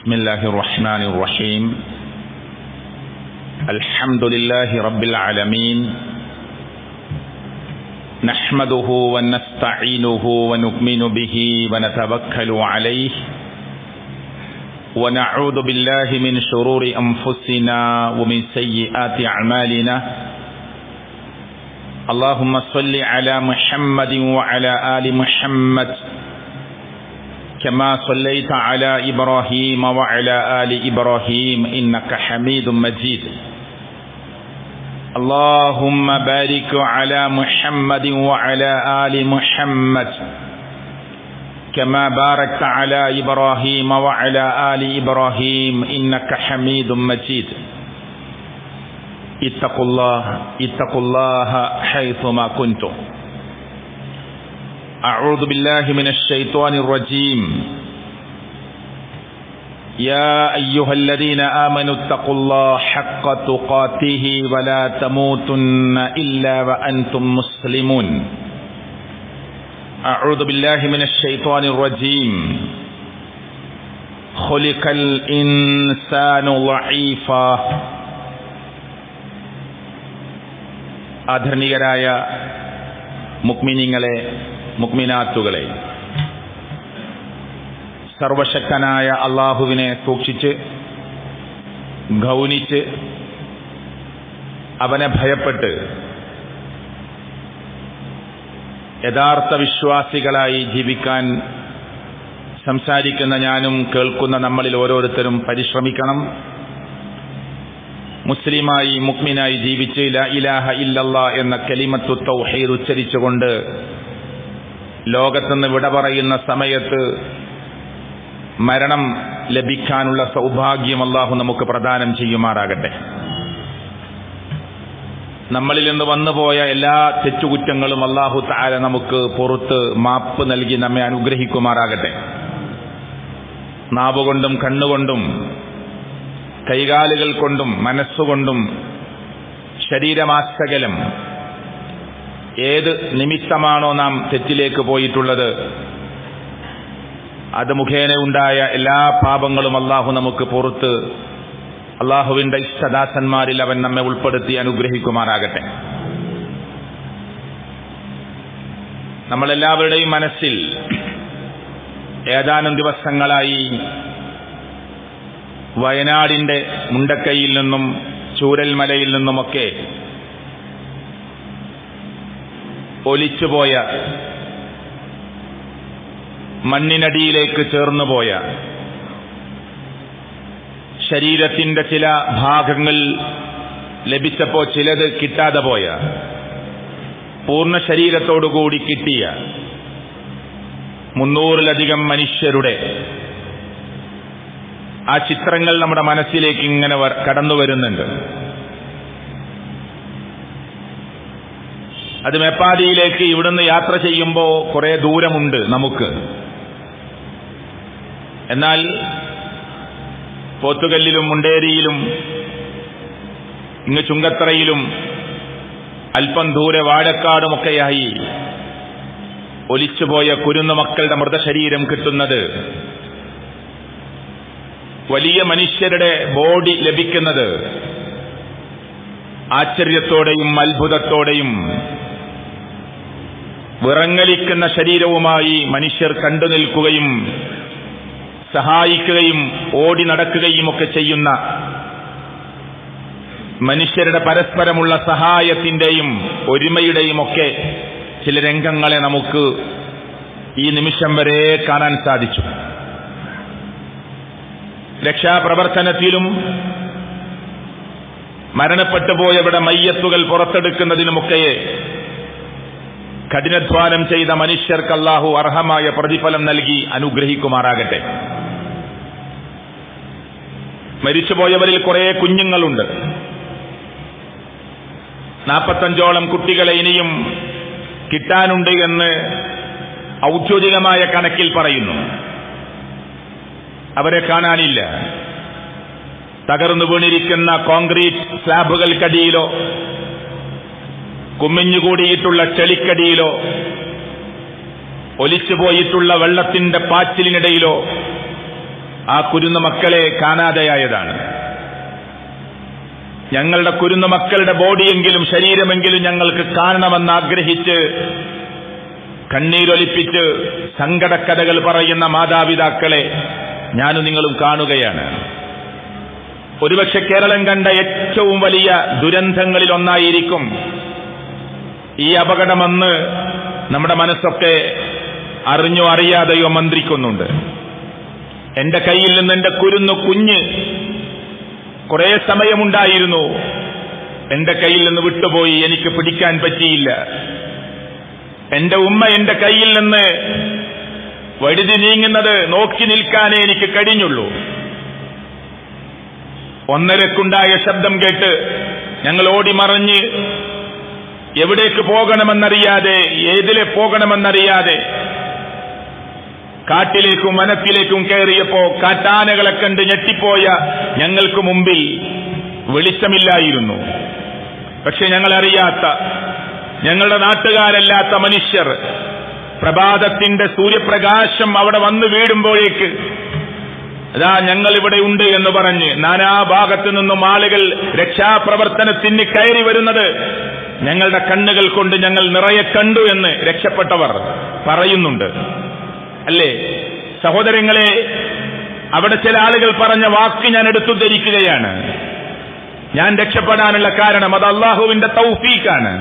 بسم الله الرحمن الرحيم. الحمد لله رب العالمين. نحمده ونستعينه ونؤمن به ونتوكل عليه ونعوذ بالله من شرور أنفسنا ومن سيئات أعمالنا. اللهم صل على محمد وعلى آل محمد كما صليت على إبراهيم وعلى آل إبراهيم إنك حميد مجيد. اللهم بارك على محمد وعلى آل محمد كما باركت على إبراهيم وعلى آل إبراهيم إنك حميد مجيد. اتقوا الله حيثما كنتم. أعوذ بالله من الشيطان الرجيم. يا أيها الذين آمنوا اتقوا الله حق تقاته ولا تموتن إلا وأنتم مسلمون. أعوذ بالله من الشيطان الرجيم. خلق الإنسان ضعيفا. ആദരണീയരായ മുഅ്മിനീങ്ങളെ, മുഅ്മിനാത്തുകളെ, സർവശക്തനായ അല്ലാഹുവിനെ സൂക്ഷിച്ച് ഗൗനിച്ച് അവനെ ഭയപ്പെട്ട് യഥാർത്ഥ വിശ്വാസികളായി ജീവിക്കാൻ സംസാരിക്കുന്ന ഞാനും കേൾക്കുന്ന നമ്മളിൽ ഓരോരുത്തരും പരിശ്രമിക്കണം. മുസ്ലിമായി മുഅ്മിനായി ജീവിച്ച് ലാ ഇലാഹ ഇല്ലല്ലാഹ് എന്ന കലിമത്തു തൗഹീദ് ഉച്ചരിച്ചുകൊണ്ട് ലോകത്തുനിന്ന് വിട പറയുന്ന സമയത്ത് മരണം ലഭിക്കാനുള്ള സൗഭാഗ്യം അല്ലാഹു നമുക്ക് പ്രദാനം ചെയ്യുമാറാകട്ടെ. നമ്മളിൽ നിന്ന് വന്നുപോയ എല്ലാ തെറ്റുകുറ്റങ്ങളും അല്ലാഹു തആല നമുക്ക് പുറത്ത് മാപ്പ് നൽകി നമ്മെ അനുഗ്രഹിക്കുമാറാകട്ടെ. നാവുകൊണ്ടും കണ്ണുകൊണ്ടും കൈകാലുകൾ കൊണ്ടും മനസ്സുകൊണ്ടും ശരീരമാസകലം ഏത് നിമിത്തമാണോ നാം തെറ്റിലേക്ക് പോയിട്ടുള്ളത്, അത് മുഖേന ഉണ്ടായ എല്ലാ പാപങ്ങളും അല്ലാഹു നമുക്ക് പുറത്ത് അല്ലാഹുവിന്റെ ഇഷ്ടദാസന്മാരിൽ അവൻ നമ്മെ ഉൾപ്പെടുത്തി അനുഗ്രഹിക്കുമാറാകട്ടെ. നമ്മളെല്ലാവരുടെയും മനസ്സിൽ ഏതാനും ദിവസങ്ങളായി വയനാടിന്റെ മുണ്ടക്കൈയിൽ നിന്നും ചൂരൽമലയിൽ നിന്നുമൊക്കെ ഒലിച്ചുപോയ, മണ്ണിനടിയിലേക്ക് ചേർന്നുപോയ, ശരീരത്തിന്റെ ചില ഭാഗങ്ങൾ ലഭിച്ചപ്പോൾ ചിലത് കിട്ടാതെ പോയ, പൂർണ്ണ ശരീരത്തോടുകൂടി കിട്ടിയ 300-ലധികം മനുഷ്യരുടെ ആ ചിത്രങ്ങൾ നമ്മുടെ മനസ്സിലേക്ക് ഇങ്ങനെ കടന്നു വരുന്നുണ്ട്. അത് മേപ്പാടിയിലേക്ക് ഇവിടുന്ന് യാത്ര ചെയ്യുമ്പോൾ കുറെ ദൂരമുണ്ട് നമുക്ക്. എന്നാൽ പോത്തുകല്ലിലും മുണ്ടേരിയിലും ഇങ്ങ് ചുങ്കത്തറയിലും അല്പം ദൂരെ വാഴക്കാടുമൊക്കെയായി ഒലിച്ചുപോയ കുരുന്നു മക്കളുടെ മൃതശരീരം കിട്ടുന്നത്, വലിയ മനുഷ്യരുടെ ബോഡി ലഭിക്കുന്നത് ആശ്ചര്യത്തോടെയും അത്ഭുതത്തോടെയും വിറങ്ങലിക്കുന്ന ശരീരവുമായി മനുഷ്യർ കണ്ടു നിൽക്കുകയും സഹായിക്കുകയും ഓടി നടക്കുകയും ഒക്കെ ചെയ്യുന്ന, മനുഷ്യരുടെ പരസ്പരമുള്ള സഹായത്തിന്റെയും ഒരുമയുടെയും ഒക്കെ ചില രംഗങ്ങളെ നമുക്ക് ഈ നിമിഷം വരെ കാണാൻ സാധിച്ചു. രക്ഷാപ്രവർത്തനത്തിലും മരണപ്പെട്ടുപോയവരുടെ മയ്യത്തുകൾ പുറത്തെടുക്കുന്നതിനുമൊക്കെ കഠിനാധ്വാനം ചെയ്ത മനുഷ്യർക്ക് അല്ലാഹു അർഹമായ പ്രതിഫലം നൽകി അനുഗ്രഹിക്കുമാറാകട്ടെ. മരിച്ചുപോയവരിൽ കുറെ കുഞ്ഞുങ്ങളുണ്ട്. 45ഓളം കുട്ടികളെ ഇനിയും കിട്ടാനുണ്ട് എന്ന് ഔദ്യോഗികമായ കണക്കിൽ പറയുന്നു. അവരെ കാണാനില്ല. തകർന്നു വീണിരിക്കുന്ന കോൺക്രീറ്റ് സ്ലാബുകൾക്കടിയിലോ കുമിഞ്ഞുകൂടിയിട്ടുള്ള ചെളിക്കടിയിലോ ഒലിച്ചുപോയിട്ടുള്ള വെള്ളത്തിന്റെ പാച്ചിലിനിടയിലോ ആ കുരുന്നു മക്കളെ കാണാതെയായതാണ്. ഞങ്ങളുടെ കുരുന്നു മക്കളുടെ ബോഡിയെങ്കിലും ശരീരമെങ്കിലും ഞങ്ങൾക്ക് കാണണമെന്ന് ആഗ്രഹിച്ച് കണ്ണീരൊലിപ്പിച്ച് സങ്കടക്കഥകൾ പറയുന്ന മാതാപിതാക്കളെ ഞാനും നിങ്ങളും കാണുകയാണ്. ഒരുപക്ഷെ കേരളം കണ്ട ഏറ്റവും വലിയ ദുരന്തങ്ങളിൽ ഒന്നായിരിക്കും ഈ അപകടമെന്ന് നമ്മുടെ മനസ്സൊക്കെ അറിഞ്ഞോ അറിയാതെയോ മന്ത്രിക്കുന്നുണ്ട്. എന്റെ കയ്യിൽ നിന്ന് എന്റെ കുരുന്നു കുഞ്ഞ് കുറെ സമയമുണ്ടായിരുന്നു, എന്റെ കയ്യിൽ നിന്ന് വിട്ടുപോയി, എനിക്ക് പിടിക്കാൻ പറ്റിയില്ല. എന്റെ ഉമ്മ എന്റെ കയ്യിൽ നിന്ന് വഴുതി നീങ്ങുന്നത് നോക്കി നിൽക്കാനേ എനിക്ക് കഴിഞ്ഞുള്ളൂ. 1:30-ക്കുണ്ടായ ശബ്ദം കേട്ട് ഞങ്ങൾ ഓടിമറിഞ്ഞ് എവിടേക്ക് പോകണമെന്നറിയാതെ, ഏതിലെ പോകണമെന്നറിയാതെ കാട്ടിലേക്കും വനത്തിലേക്കും കയറിയപ്പോ കാട്ടാനകളെ കണ്ട് ഞെട്ടിപ്പോയ ഞങ്ങൾക്ക് മുമ്പിൽ വെളിച്ചമില്ലായിരുന്നു. പക്ഷെ ഞങ്ങളറിയാത്ത, ഞങ്ങളുടെ നാട്ടുകാരല്ലാത്ത മനുഷ്യർ പ്രഭാതത്തിന്റെ സൂര്യപ്രകാശം അവിടെ വന്നു വീഴുമ്പോഴേക്ക് അതാ ഞങ്ങൾ ഇവിടെ ഉണ്ട് എന്ന് പറഞ്ഞ് നാനാഭാഗത്തു നിന്നും ആളുകൾ രക്ഷാപ്രവർത്തനത്തിന് കയറി വരുന്നത് ഞങ്ങളുടെ കണ്ണുകൾ കൊണ്ട് ഞങ്ങൾ നിറയെ കണ്ടു എന്ന് രക്ഷപ്പെട്ടവർ പറയുന്നുണ്ട്. അല്ലേ സഹോദരങ്ങളെ, അവിടെ ചില ആളുകൾ പറഞ്ഞ വാക്ക് ഞാൻ എടുത്തുദ്ധരിക്കുകയാണ്. ഞാൻ രക്ഷപ്പെടാനുള്ള കാരണം അത് അള്ളാഹുവിന്റെ തൗഫീഖാണ്.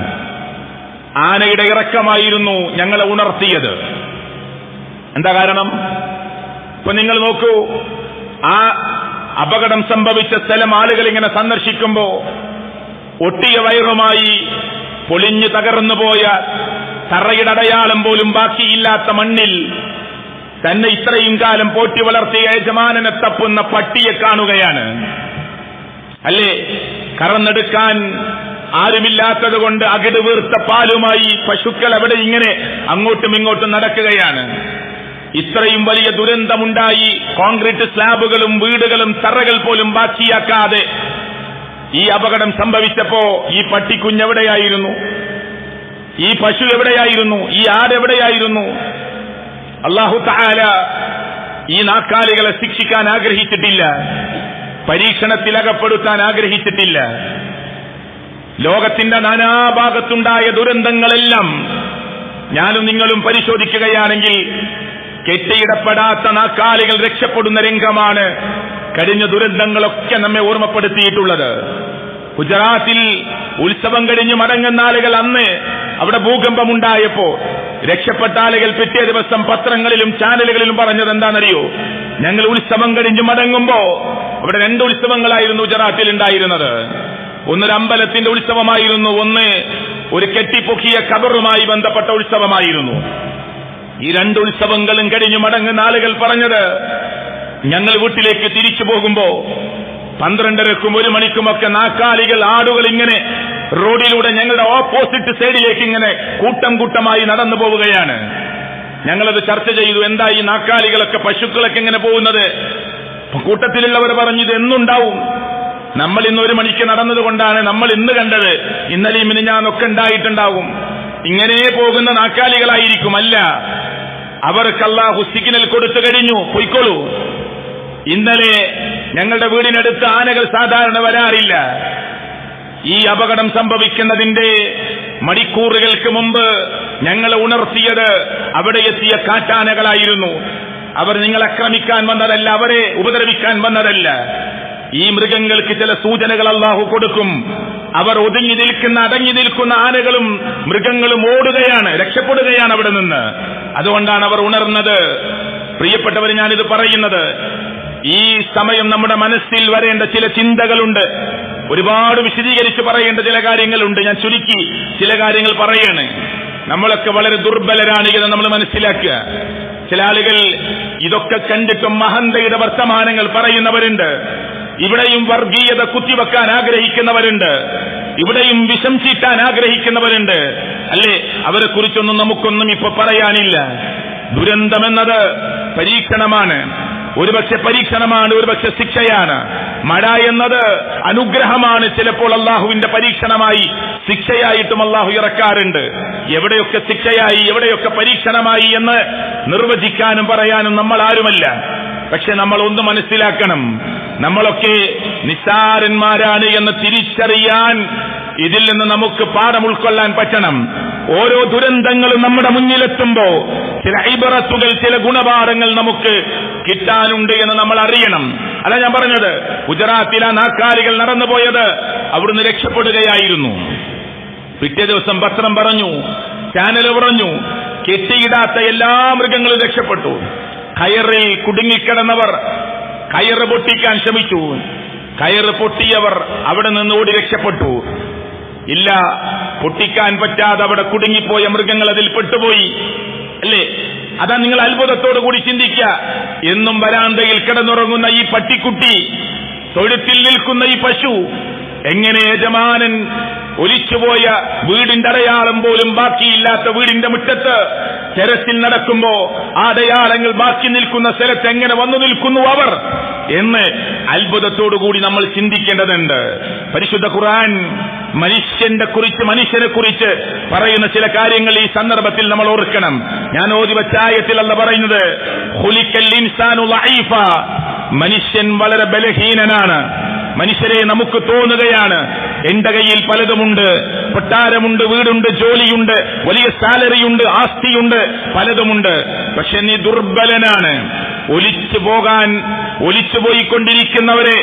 ആനയുടെ ഇറക്കമായിരുന്നു ഞങ്ങളെ ഉണർത്തിയത്. എന്താ കാരണം? ഇപ്പൊ നിങ്ങൾ നോക്കൂ, ആ അപകടം സംഭവിച്ച സ്ഥലം ആളുകൾ ഇങ്ങനെ സന്ദർശിക്കുമ്പോ ഒട്ടിയ വയറുമായി പൊളിഞ്ഞു തകർന്നു പോയ തറയുടെ അടയാളം പോലും ബാക്കിയില്ലാത്ത മണ്ണിൽ തന്നെ ഇത്രയും കാലം പോറ്റി വളർത്തിയ യജമാനനെ തപ്പുന്ന പട്ടിയെ കാണുകയാണ്. അല്ലേ, കറന്നെടുക്കാൻ ആരുമില്ലാത്തത് കൊണ്ട് അകിട് വീർത്ത പാലുമായി പശുക്കൾ അവിടെ ഇങ്ങനെ അങ്ങോട്ടും ഇങ്ങോട്ടും നടക്കുകയാണ്. ഇത്രയും വലിയ ദുരന്തമുണ്ടായി, കോൺക്രീറ്റ് സ്ലാബുകളും വീടുകളും തറകൾ പോലും ബാക്കിയാക്കാതെ ഈ അപകടം സംഭവിച്ചപ്പോ ഈ പട്ടിക്കുഞ്ഞെവിടെയായിരുന്നു? ഈ പശു എവിടെയായിരുന്നു? ഈ ആടെവിടെയായിരുന്നു? അല്ലാഹു തആല ഈ നാക്കാലികളെ ശിക്ഷിക്കാൻ ആഗ്രഹിച്ചിട്ടില്ല, പരീക്ഷണത്തിൽ അകപ്പെടുത്താൻ ആഗ്രഹിച്ചിട്ടില്ല. ലോകത്തിന്റെ നാനാഭാഗത്തുണ്ടായ ദുരന്തങ്ങളെല്ലാം ഞാനും നിങ്ങളും പരിശോധിക്കുകയാണെങ്കിൽ കെട്ടിയിടപ്പെടാത്ത നാക്കാലികൾ രക്ഷപ്പെടുന്ന രംഗമാണ് കഴിഞ്ഞ ദുരന്തങ്ങളൊക്കെ നമ്മെ ഓർമ്മപ്പെടുത്തിയിട്ടുള്ളത്. ഗുജറാത്തിൽ ഉത്സവം കഴിഞ്ഞ് മടങ്ങുന്ന ആളുകൾ അന്ന് അവിടെ ഭൂകമ്പമുണ്ടായപ്പോ രക്ഷപ്പെട്ട ആളുകൾ പിറ്റേ ദിവസം പത്രങ്ങളിലും ചാനലുകളിലും പറഞ്ഞത് എന്താണെന്നറിയോ? ഞങ്ങൾ ഉത്സവം കഴിഞ്ഞ് മടങ്ങുമ്പോ അവിടെ 2 ഉത്സവങ്ങളായിരുന്നു ഗുജറാത്തിൽ ഉണ്ടായിരുന്നത്. ഒന്നൊരു അമ്പലത്തിന്റെ ഉത്സവമായിരുന്നു, ഒന്ന് ഒരു കെട്ടിപ്പൊക്കിയ ഖബറുമായി ബന്ധപ്പെട്ട ഉത്സവമായിരുന്നു. ഈ 2 ഉത്സവങ്ങളും കഴിഞ്ഞു മടങ്ങുന്ന ആളുകൾ പറഞ്ഞത്, ഞങ്ങൾ വീട്ടിലേക്ക് തിരിച്ചു പോകുമ്പോ 12:30-ക്കും 1 മണിക്കുമൊക്കെ നാക്കാലികൾ, ആടുകൾ ഇങ്ങനെ റോഡിലൂടെ ഞങ്ങളുടെ ഓപ്പോസിറ്റ് സൈഡിലേക്ക് ഇങ്ങനെ കൂട്ടം കൂട്ടമായി നടന്നു പോവുകയാണ്. ഞങ്ങളത് ചർച്ച ചെയ്തു. എന്താ ഈ നാക്കാലികളൊക്കെ, പശുക്കളൊക്കെ ഇങ്ങനെ പോകുന്നത്? കൂട്ടത്തിലുള്ളവർ പറഞ്ഞു, ഇത് എന്നുണ്ടാവും, നമ്മൾ ഇന്ന് 1 മണിക്ക് നടന്നതുകൊണ്ടാണ് നമ്മൾ ഇന്ന് കണ്ടത്, ഇന്നലെയും മിനിഞ്ഞാന്നൊക്കെ ഉണ്ടായിട്ടുണ്ടാവും. ഇങ്ങനെ പോകുന്ന നാക്കാലികളായിരിക്കും. അല്ല, അവർക്ക് അല്ലാഹു സിഗ്നൽ കൊടുത്തു കഴിഞ്ഞു, പൊയ്ക്കോളൂ. ഇന്നലെ ഞങ്ങളുടെ വീടിനടുത്ത് ആനകൾ സാധാരണ വരാറില്ല. ഈ അപകടം സംഭവിക്കുന്നതിന്റെ മണിക്കൂറുകൾക്ക് മുമ്പ് ഞങ്ങളെ ഉണർത്തിയത് അവിടെ എത്തിയ കാട്ടാനകളായിരുന്നു. അവർ നിങ്ങളെ ആക്രമിക്കാൻ വന്നതല്ല, അവരെ ഉപദ്രവിക്കാൻ വന്നതല്ല. ഈ മൃഗങ്ങൾക്ക് ചില സൂചനകൾ അല്ലാഹു കൊടുക്കും. അവർ ഒതുങ്ങി നിൽക്കുന്ന, അടങ്ങി നിൽക്കുന്ന ആനകളും മൃഗങ്ങളും ഓടുകയാണ്, രക്ഷപ്പെടുകയാണ് അവിടെ നിന്ന്. അതുകൊണ്ടാണ് അവർ ഉണർന്നത്. പ്രിയപ്പെട്ടവർ, ഞാനിത് പറയുന്നത്, ഈ സമയം നമ്മുടെ മനസ്സിൽ വരേണ്ട ചില ചിന്തകളുണ്ട്. ഒരുപാട് വിശദീകരിച്ച് പറയേണ്ട ചില കാര്യങ്ങളുണ്ട്. ഞാൻ ചുരുക്കി ചില കാര്യങ്ങൾ പറയാണ്. നമ്മളൊക്കെ വളരെ ദുർബലരാണ് എന്ന് നമ്മൾ മനസ്സിലാക്കുക. ചില ആളുകൾ ഇതൊക്കെ കണ്ടിട്ടും മഹന്തയുടെ വർത്തമാനങ്ങൾ പറയുന്നവരുണ്ട്. ഇവിടെയും വർഗീയത കുത്തിവെക്കാൻ ആഗ്രഹിക്കുന്നവരുണ്ട്, ഇവിടെയും വിഷം ചീട്ടാൻ ആഗ്രഹിക്കുന്നവരുണ്ട്. അല്ലേ, അവരെ കുറിച്ചൊന്നും നമുക്കൊന്നും ഇപ്പൊ പറയാനില്ല. ദുരന്തമെന്നത് പരീക്ഷണമാണ്. ഒരുപക്ഷെ പരീക്ഷണമാണ്, ഒരുപക്ഷെ ശിക്ഷയാണ്. മഴ എന്നത് അനുഗ്രഹമാണ്. ചിലപ്പോൾ അള്ളാഹുവിന്റെ പരീക്ഷണമായി ശിക്ഷയായിട്ടും അള്ളാഹു ഇറക്കാറുണ്ട്. എവിടെയൊക്കെ ശിക്ഷയായി, എവിടെയൊക്കെ പരീക്ഷണമായി എന്ന് നിർവചിക്കാനും പറയാനും നമ്മൾ ആരുമല്ല. പക്ഷെ നമ്മൾ ഒന്ന് മനസ്സിലാക്കണം, നമ്മളൊക്കെ നിസ്സാരന്മാരാണ് എന്ന് തിരിച്ചറിയാൻ ഇതിൽ നിന്ന് നമുക്ക് പാഠം ഉൾക്കൊള്ളാൻ പറ്റണം. ഓരോ ദുരന്തങ്ങളും നമ്മുടെ മുന്നിലെത്തുമ്പോ ചില ഇബറത്തുകൾ, ചില ഗുണപാഠങ്ങൾ നമുക്ക് കിട്ടാനുണ്ട് എന്ന് നമ്മൾ അറിയണം. അല്ല ഞാൻ പറഞ്ഞത്, ഗുജറാത്തിലെ നാക്കാലികൾ നടന്നുപോയത് അവിടുന്ന് രക്ഷപ്പെടുകയായിരുന്നു. പിറ്റേ ദിവസം പത്രം പറഞ്ഞു, ചാനൽ പറഞ്ഞു, കെട്ടിയിടാത്ത എല്ലാ മൃഗങ്ങളും രക്ഷപ്പെട്ടു. കയറിൽ കുടുങ്ങിക്കിടന്നവർ കയറ് പൊട്ടിക്കാൻ ശ്രമിച്ചു. കയറ് പൊട്ടിയവർ അവിടെ നിന്ന് ഓടി രക്ഷപ്പെട്ടു. ഇല്ല, പൊട്ടിക്കാൻ പറ്റാതെ അവിടെ കുടുങ്ങിപ്പോയ മൃഗങ്ങൾ അതിൽ പെട്ടുപോയി. അല്ലേ? അതാ നിങ്ങൾ അത്ഭുതത്തോടു കൂടി ചിന്തിക്കുക. എന്നും വരാന്തയിൽ കിടന്നുറങ്ങുന്ന ഈ പട്ടിക്കുട്ടി, തൊഴുത്തിൽ നിൽക്കുന്ന ഈ പശു, എങ്ങനെ യജമാനൻ ഒലിച്ചുപോയ വീടിന്റെ അടയാളം പോലും ബാക്കിയില്ലാത്ത വീടിന്റെ മുറ്റത്ത് ടെറസിൽ നടക്കുമ്പോ ആ അടയാളങ്ങൾ ബാക്കി നിൽക്കുന്ന സ്ഥലത്ത് എങ്ങനെ വന്നു നിൽക്കുന്നു അവർ എന്ന് അത്ഭുതത്തോടുകൂടി നമ്മൾ ചിന്തിക്കേണ്ടതുണ്ട്. പരിശുദ്ധ ഖുർആൻ മനുഷ്യനെ കുറിച്ച് പറയുന്ന ചില കാര്യങ്ങൾ ഈ സന്ദർഭത്തിൽ നമ്മൾ ഓർക്കണം. ഞാൻ ഓതി വച്ച ആയത്തിൽ അല്ലാഹു പറയുന്നത്, ഖുലിഖൽ ഇൻസാനു ലഈഫ, മനുഷ്യൻ വളരെ ബലഹീനനാണ്. മനുഷ്യരെ നമുക്ക് തോന്നുകയാണ് എന്റെ കയ്യിൽ പലതുമുണ്ട്, കൊട്ടാരമുണ്ട്, വീടുണ്ട്, ജോലിയുണ്ട്, വലിയ സാലറിയുണ്ട്, ആസ്തിയുണ്ട്, പലതുമുണ്ട്. പക്ഷെ നീ ദുർബലനാണ്. ഒലിച്ചുപോയിക്കൊണ്ടിരിക്കുന്നവരെ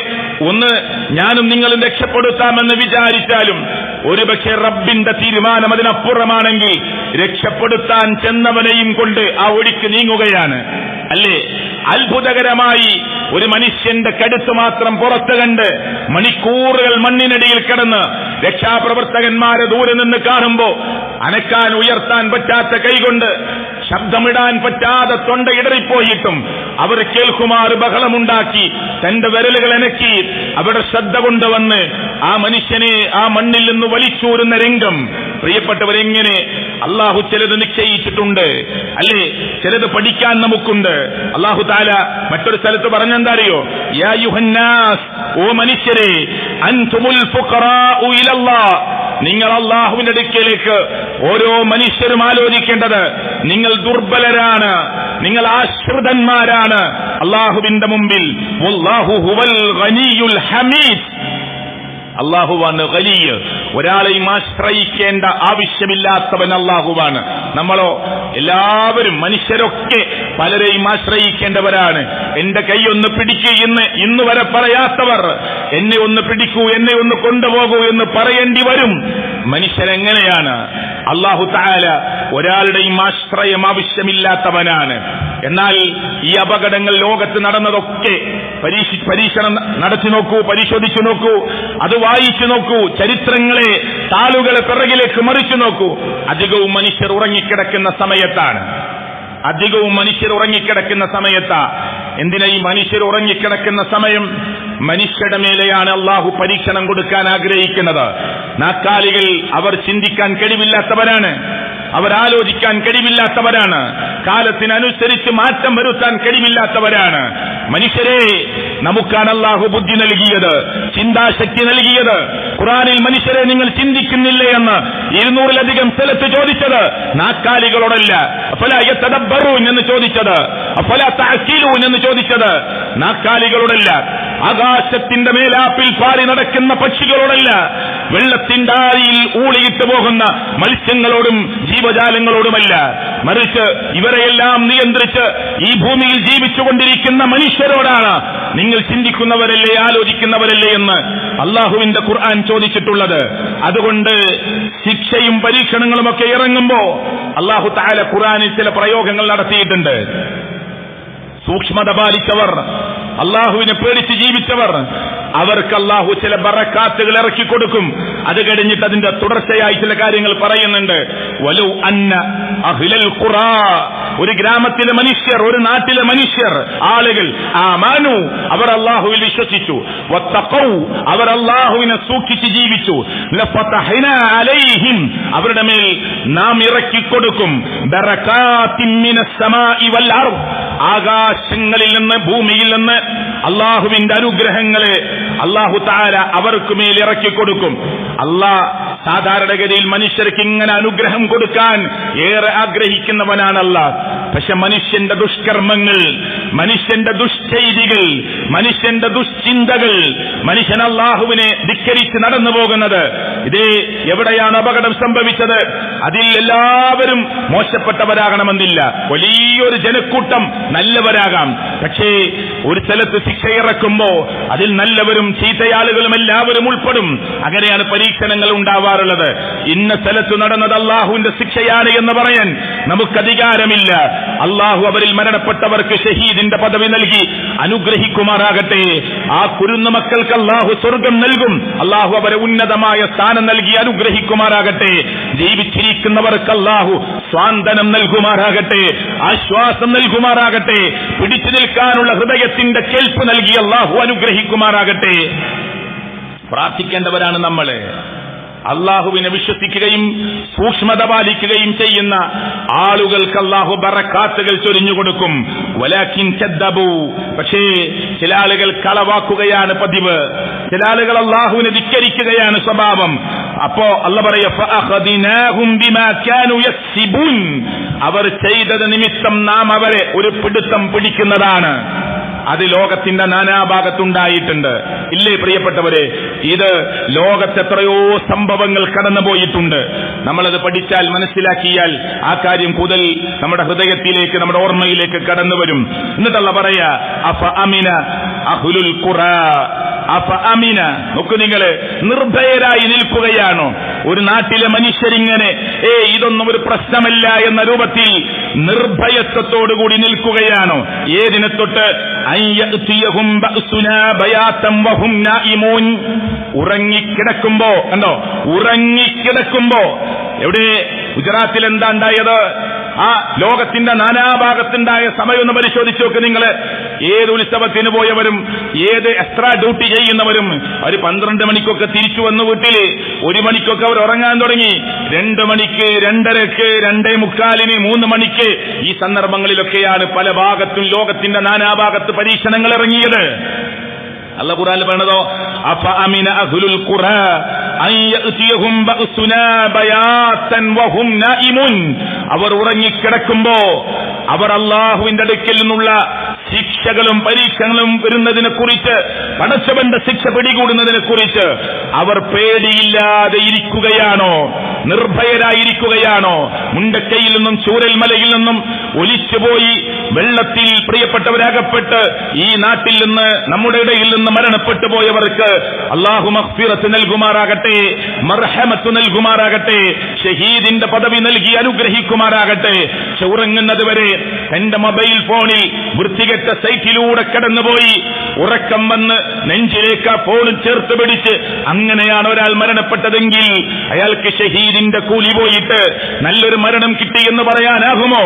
ഒന്ന് ഞാനും നിങ്ങളും രക്ഷപ്പെടുത്താമെന്ന് വിചാരിച്ചാലും ഒരുപക്ഷെ റബ്ബിന്റെ തീരുമാനം അതിനപ്പുറമാണെങ്കിൽ രക്ഷപ്പെടുത്താൻ ചെന്നവനെയും കൊണ്ട് ആ ഒഴുക്ക് നീങ്ങുകയാണ്. അല്ലേ? അത്ഭുതകരമായി ഒരു മനുഷ്യന്റെ കടുത്ത് മാത്രം പുറത്തു കണ്ട് മണിക്കൂറുകൾ മണ്ണിനടിയിൽ കിടന്ന് രക്ഷാപ്രവർത്തകന്മാരെ ദൂരെ നിന്ന് കാണുമ്പോ അനക്കാൻ ഉയർത്താൻ പറ്റാത്ത കൈകൊണ്ട്, ശബ്ദമിടാൻ പറ്റാതെ തൊണ്ട ഇടറിപ്പോയിട്ടും അവർ കേൾക്കുമാർ ബഹളമുണ്ടാക്കി തന്റെ വിരലുകൾ അനക്കി അവിടെ ശ്രദ്ധ കൊണ്ടുവന്ന് ആ മനുഷ്യനെ ആ മണ്ണിൽ നിന്ന് വലിച്ചൂരുന്ന രംഗം, പ്രിയപ്പെട്ടവരെങ്ങനെ അള്ളാഹു ചിലത് നിശ്ചയിച്ചിട്ടുണ്ട്. അല്ലേ? ചിലത് പഠിക്കാൻ നമുക്കുണ്ട്. അള്ളാഹു താല മറ്റൊരു സ്ഥലത്ത് പറഞ്ഞെന്താ അറിയോ? യാ യുഹന്നാസ്, ഓ മനുഷ്യരെ, അൻതുമുൽ ഫുഖറാഉ ഇലല്ലാഹ്, നിങ്ങൾ അള്ളാഹുവിന്റെ അടുക്കലേക്ക് ഓരോ മനുഷ്യരും ആലോചിക്കേണ്ടത്, നിങ്ങൾ ദുർബലരാണ്, നിങ്ങൾ ആശ്രിതന്മാരാണ് അള്ളാഹുവിന്റെ മുമ്പിൽ. വല്ലാഹു ഹുവൽ ഗനിയുൽ ഹമീദ്, അള്ളാഹുവാണ് ഗനിയ്, ഒരാളെയും ആശ്രയിക്കേണ്ട ആവശ്യമില്ലാത്തവൻ അള്ളാഹുവാണ്. നമ്മളോ എല്ലാവരും മനുഷ്യരൊക്കെ പലരെയും ആശ്രയിക്കേണ്ടവരാണ്. എന്റെ കൈ ഒന്ന് പിടിക്കൂ എന്ന് ഇന്ന് വരെ പറയാത്തവർ എന്നെ ഒന്ന് പിടിക്കൂ, എന്നെ ഒന്ന് കൊണ്ടുപോകൂ എന്ന് പറയേണ്ടി വരും. മനുഷ്യരെങ്ങനെയാണ്? അള്ളാഹു തആല ഒരാളുടെയും ആശ്രയം ആവശ്യമില്ലാത്തവനാണ്. എന്നാൽ ഈ അപകടങ്ങൾ ലോകത്ത് നടന്നതൊക്കെ പരീക്ഷണം നടത്തി നോക്കൂ, പരിശോധിച്ചു നോക്കൂ, അത് വായിച്ചു നോക്കൂ, ചരിത്രങ്ങളെ താളുകളെ പിറകിലേക്ക് മറിച്ചു നോക്കൂ. അധികവും മനുഷ്യർ ഉറങ്ങിക്കിടക്കുന്ന സമയത്താണ്. എന്തിനാ ഈ മനുഷ്യർ ഉറങ്ങിക്കിടക്കുന്ന സമയം? മനുഷ്യരുടെ മേലെയാണ് അള്ളാഹു പരീക്ഷണം കൊടുക്കാൻ ആഗ്രഹിക്കുന്നത്. നാക്കാലികൾ അവർ ചിന്തിക്കാൻ കഴിവില്ലാത്തവരാണ്, അവരാലോചിക്കാൻ കഴിവില്ലാത്തവരാണ്, കാലത്തിനനുസരിച്ച് മാറ്റം വരുത്താൻ കഴിവില്ലാത്തവരാണ്. മനുഷ്യരെ, നമുക്കാണ് അള്ളാഹു ബുദ്ധി നൽകിയത്, ചിന്താശക്തി നൽകിയത്. ഖുർആനിൽ മനുഷ്യരെ നിങ്ങൾ ചിന്തിക്കുന്നില്ലേ എന്ന് 200-ലധികം സ്ഥലത്ത് ചോദിച്ചത് നാക്കാലികളോടല്ല. അഫലാ യതദബ്ബറൂൻ എന്ന് ചോദിച്ചത്, അഫലാ തഅഖിലൂൻ എന്ന് ചോദിച്ചത് നാക്കാലികളോടല്ല. ആകാശത്തിന്റെ മേലാപ്പിൽ പാറി നടക്കുന്ന പക്ഷികളോടല്ല, വെള്ളത്തിന്റെ ആഴിയിൽ ഊളിയിട്ട് പോകുന്ന മത്സ്യങ്ങളോടും ജീവജാലങ്ങളോടുമല്ല, മറിച്ച് ഇവരെയെല്ലാം നിയന്ത്രിച്ച് ഈ ഭൂമിയിൽ ജീവിച്ചുകൊണ്ടിരിക്കുന്ന മനുഷ്യരോടാണ് നിങ്ങൾ ചിന്തിക്കുന്നവരല്ലേ, ആലോചിക്കുന്നവരല്ലേ എന്ന് അള്ളാഹുവിന്റെ ഖുർആൻ ചോദിച്ചിട്ടുള്ളത്. അതുകൊണ്ട് ശിക്ഷയും പരീക്ഷണങ്ങളുമൊക്കെ ഇറങ്ങുമ്പോ അള്ളാഹു തആല ഖുർആനിൽ ചില പ്രയോഗങ്ങൾ നടത്തിയിട്ടുണ്ട്. സൂക്ഷ്മത പാലിച്ചവർ, അള്ളാഹുവിനെ പേടിച്ച് ജീവിച്ചവർ, അവർക്ക് അള്ളാഹു ചില ബറക്കാത്തുകൾ ഇറക്കി കൊടുക്കും. അത് കഴിഞ്ഞിട്ട് അതിന്റെ തുടർച്ചയായി ചില കാര്യങ്ങൾ പറയുന്നുണ്ട്. വലൗ അന്ന അഹ്ലൽ ഖുറാ, ഒരു ഗ്രാമത്തിലെ മനുഷ്യർ, ഒരു നാട്ടിലെ മനുഷ്യർ, ആളുകൾ, ആമാനു, അവർ അള്ളാഹുവിൽ വിശ്വസിച്ചു, വത്തഖൗ, അവർ അള്ളാഹുവിനെ സൂക്ഷിച്ച് ജീവിച്ചു, ലഫതഹ്നാ അലൈഹിം, അവരുടെ മേൽ നാം ഇറക്കി കൊടുക്കും, ബറകാത്തിൻ മിനസ് സമാഇ വൽ അർദ്, ആകാശങ്ങളിൽ നിന്ന് ഭൂമിയിൽ നിന്ന് അള്ളാഹുവിന്റെ അനുഗ്രഹങ്ങളെ അള്ളാഹു തആല അവർക്ക് മേൽ ഇറക്കി കൊടുക്കും. അള്ളാഹ് സാധാരണഗതിയിൽ മനുഷ്യർക്ക് ഇങ്ങനെ അനുഗ്രഹം കൊടുക്കാൻ ഏറെ ആഗ്രഹിക്കുന്നവനാണ് അല്ലാഹ്. പക്ഷെ മനുഷ്യന്റെ ദുഷ്കർമ്മങ്ങൾ, മനുഷ്യന്റെ ദുഷ്ചെയ്തികൾ, മനുഷ്യന്റെ ദുശ്ചിന്തകൾ, മനുഷ്യൻ അല്ലാഹുവിനെ ധിക്കരിച്ച് നടന്നു പോകുന്നത്, ഇതേ എവിടെയാണ് അപകടം സംഭവിച്ചത്? അതിൽ എല്ലാവരും മോശപ്പെട്ടവരാകണമെന്നില്ല. വലിയൊരു ജനക്കൂട്ടം നല്ലവരാകാം. പക്ഷേ ഒരു സ്ഥലത്ത് ശിക്ഷയിറക്കുമ്പോ അതിൽ നല്ലവരും ചീത്തയാളുകളും എല്ലാവരും ഉൾപ്പെടും. അങ്ങനെയാണ് പരീക്ഷണങ്ങൾ ഉണ്ടാവാറുള്ളത്. ഇന്ന സ്ഥലത്ത് നടന്നത് അള്ളാഹുവിന്റെ ശിക്ഷയാണ് എന്ന് പറയാൻ നമുക്ക് അധികാരമില്ല. അള്ളാഹു അവരിൽ മരണപ്പെട്ടവർക്ക് ഷഹീദിന്റെ പദവി നൽകി അനുഗ്രഹിക്കുമാറാകട്ടെ. ആ കുരുന്നു മക്കൾക്ക് അള്ളാഹു സ്വർഗം നൽകും. അള്ളാഹു അവരെ ഉന്നതമായ സ്ഥാനം നൽകി അനുഗ്രഹിക്കുമാറാകട്ടെ. ജീവിച്ചിരിക്കുന്നവർക്ക് അള്ളാഹു സ്വാന്തനം നൽകുമാറാകട്ടെ, ആശ്വാസം നൽകുമാറാകട്ടെ. പിടിച്ചു നിൽക്കാനുള്ള ഹൃദയത്തിന്റെ കേൾപ്പ് നൽകി അള്ളാഹു അനുഗ്രഹിക്കുമാറാകട്ടെ. പ്രാർത്ഥിക്കേണ്ടവരാണ് നമ്മള്. അള്ളാഹുവിനെ വിശ്വസിക്കുകയും സൂക്ഷ്മത പാലിക്കുകയും ചെയ്യുന്ന ആളുകൾക്ക് അള്ളാഹു ബറക്കാത്തുകൾ ചൊരിഞ്ഞുകൊടുക്കും. വലാകിൻ കദ്ദബു, പക്ഷേ ചില ആളുകൾ കളവാക്കുകയാണ് പതിവ്. ചില ആളുകൾ അള്ളാഹുവിനെ ധിക്കരിക്കുകയാണ് സ്വഭാവം. അപ്പോ അല്ലാഹു പറയാ ഫഅഖദിനാഹും ബിമാ കാനൂ യക്സിബൂൻ, അവർ ചെയ്തത് നിമിത്തം നാം അവരെ ഒരു പിടുത്തം പിടിക്കുന്നതാണ്. അത് ലോകത്തിന്റെ നാനാഭാഗത്തുണ്ടായിട്ടുണ്ട്. ഇല്ലേ പ്രിയപ്പെട്ടവരെ? ഇത് ലോകത്തെത്രയോ സംഭവങ്ങൾ കടന്നുപോയിട്ടുണ്ട്. നമ്മളത് പഠിച്ചാൽ മനസ്സിലാക്കിയാൽ ആ കാര്യം കൂടുതൽ നമ്മുടെ ഹൃദയത്തിലേക്ക്, നമ്മുടെ ഓർമ്മയിലേക്ക് കടന്നു വരും. എന്നിട്ടല്ല പറയാ അഫ അമിന അഹ്ലുൽ ഖുറാ, അഫ അമിന, നോക്കൂ, നിങ്ങള് നിർഭയരായി നിൽക്കുകയാണോ? ഒരു നാട്ടിലെ മനുഷ്യരിങ്ങനെ ഇതൊന്നും ഒരു പ്രശ്നമല്ല എന്ന രൂപത്തിൽ നിർഭയത്വത്തോടുകൂടി നിൽക്കുകയാണോ? ഏതിനെ തൊട്ട്? ഉറങ്ങിക്കിടക്കുമ്പോ, കണ്ടോ, ഉറങ്ങിക്കിടക്കുമ്പോ. എവിടെ? ഗുജറാത്തിൽ എന്താ ഉണ്ടായത്? ആ ലോകത്തിന്റെ നാനാഭാഗത്തുണ്ടായ സമയം ഒന്ന് പരിശോധിച്ചു നോക്ക് നിങ്ങള്. ഏത് ഉത്സവത്തിന് പോയവരും ഏത് എക്സ്ട്രാ ഡ്യൂട്ടി ചെയ്യുന്നവരും ഒരു 12 മണിക്കൊക്കെ തിരിച്ചു വന്ന് വീട്ടില് 1 മണിക്കൊക്കെ അവർ ഉറങ്ങാൻ തുടങ്ങി. 2 മണിക്ക്, 2:30ക്ക്, 2:45, 3 മണിക്ക്, ഈ സന്ദർഭങ്ങളിലൊക്കെയാണ് പല ഭാഗത്തും ലോകത്തിന്റെ നാനാഭാഗത്ത് പരീക്ഷണങ്ങൾ ഇറങ്ങിയത്. അല്ലാഹു ഖുർആനിൽ പറഞ്ഞതോ അഫ അമിന അഹ്ലുൽ ഖുറാ അൻ യഅതിയഹും ബഅസുനാ ബയാതൻ വഹും നായിമുൻ, അവർ ഉറങ്ങിക്കിടക്കുമ്പോ അവർ അല്ലാഹുവിന്റെ അടുക്കൽ നിന്നുള്ള ശിക്ഷകളും പരീക്ഷകളും വരുന്നതിനെ കുറിച്ച്, പടച്ചവന്റെ ശിക്ഷ പിടികൂടുന്നതിനെ കുറിച്ച് അവർ പേടിയില്ലാതെ ഇരിക്കുകയാണോ? നിർഭയരായിരിക്കുകയാണോ? മുണ്ടക്കയിൽ നിന്നും ചൂരൽമലയിൽ നിന്നും ഒലിച്ചുപോയി വെള്ളത്തിൽ പ്രിയപ്പെട്ടവരാകപ്പെട്ട് ഈ നാട്ടിൽ നിന്ന്, നമ്മുടെ ഇടയിൽ നിന്ന് മരണപ്പെട്ടു പോയവർക്ക് അല്ലാഹു മഗ്ഫിറത്ത് നൽകുമാറാകട്ടെ, മർഹമത്ത് നൽകുമാറാകട്ടെ, ഷഹീദിന്റെ പദവി നൽകി അനുഗ്രഹിക്കുമാറാകട്ടെ. ഉറങ്ങുന്നത് വരെ എന്റെ മൊബൈൽ ഫോണിൽ വൃത്തികെട്ട സൈറ്റിലൂടെ കടന്നുപോയി ഉറക്കം വന്ന് നെഞ്ചിലേക്ക് ആ ഫോൺ ചേർത്ത് പിടിച്ച് അങ്ങനെയാണ് ഒരാൾ മരണപ്പെട്ടതെങ്കിൽ അയാൾക്ക് ഷഹീദിന്റെ കൂലി പോയിട്ട് നല്ലൊരു മരണം കിട്ടി എന്ന് പറയാനാകുമോ?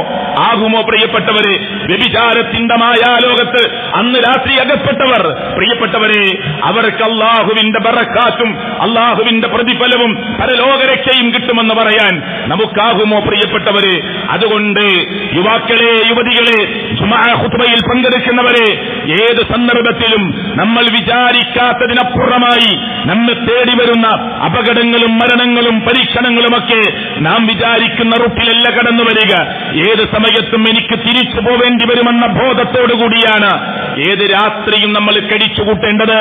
ആകുമോ പ്രിയപ്പെട്ടവരെ? വ്യഭിചാരത്തിന്റെ മായാലോകത്ത് അന്ന് രാത്രി അകപ്പെട്ടവർ, പ്രിയപ്പെട്ടവരെ, അവർക്ക് അല്ലാഹുവിന്റെ ബറക്കാത്തും അല്ലാഹുവിന്റെ പ്രതിഫലവും പരലോകരക്ഷയും കിട്ടുമെന്ന് പറയാൻ നമുക്കാകുമോ പ്രിയപ്പെട്ടവരെ? അതുകൊണ്ട് യുവാക്കളെ, യുവതികളെ, ജുമുഅ ഖുത്ബയിൽ പങ്കെടുക്കുന്നവരെ, ഏത് സന്ദർഭത്തിലും നമ്മൾ വിചാരിക്കാത്തതിനപ്പുറമായി നമ്മെ തേടി വരുന്ന അപകടങ്ങളും മരണങ്ങളും പരീക്ഷണങ്ങളുമൊക്കെ നാം വിചാരിക്കുന്ന റൂട്ടിലല്ല കടന്നു വരിക. ഏത് സമയത്തും എനിക്ക് തിരിച്ചു പോവേണ്ടി വരുമെന്ന ബോധത്തോടുകൂടിയാണ് ഏത് രാത്രിയും നമ്മൾ കഴിച്ചുകൂട്ടേണ്ടത്.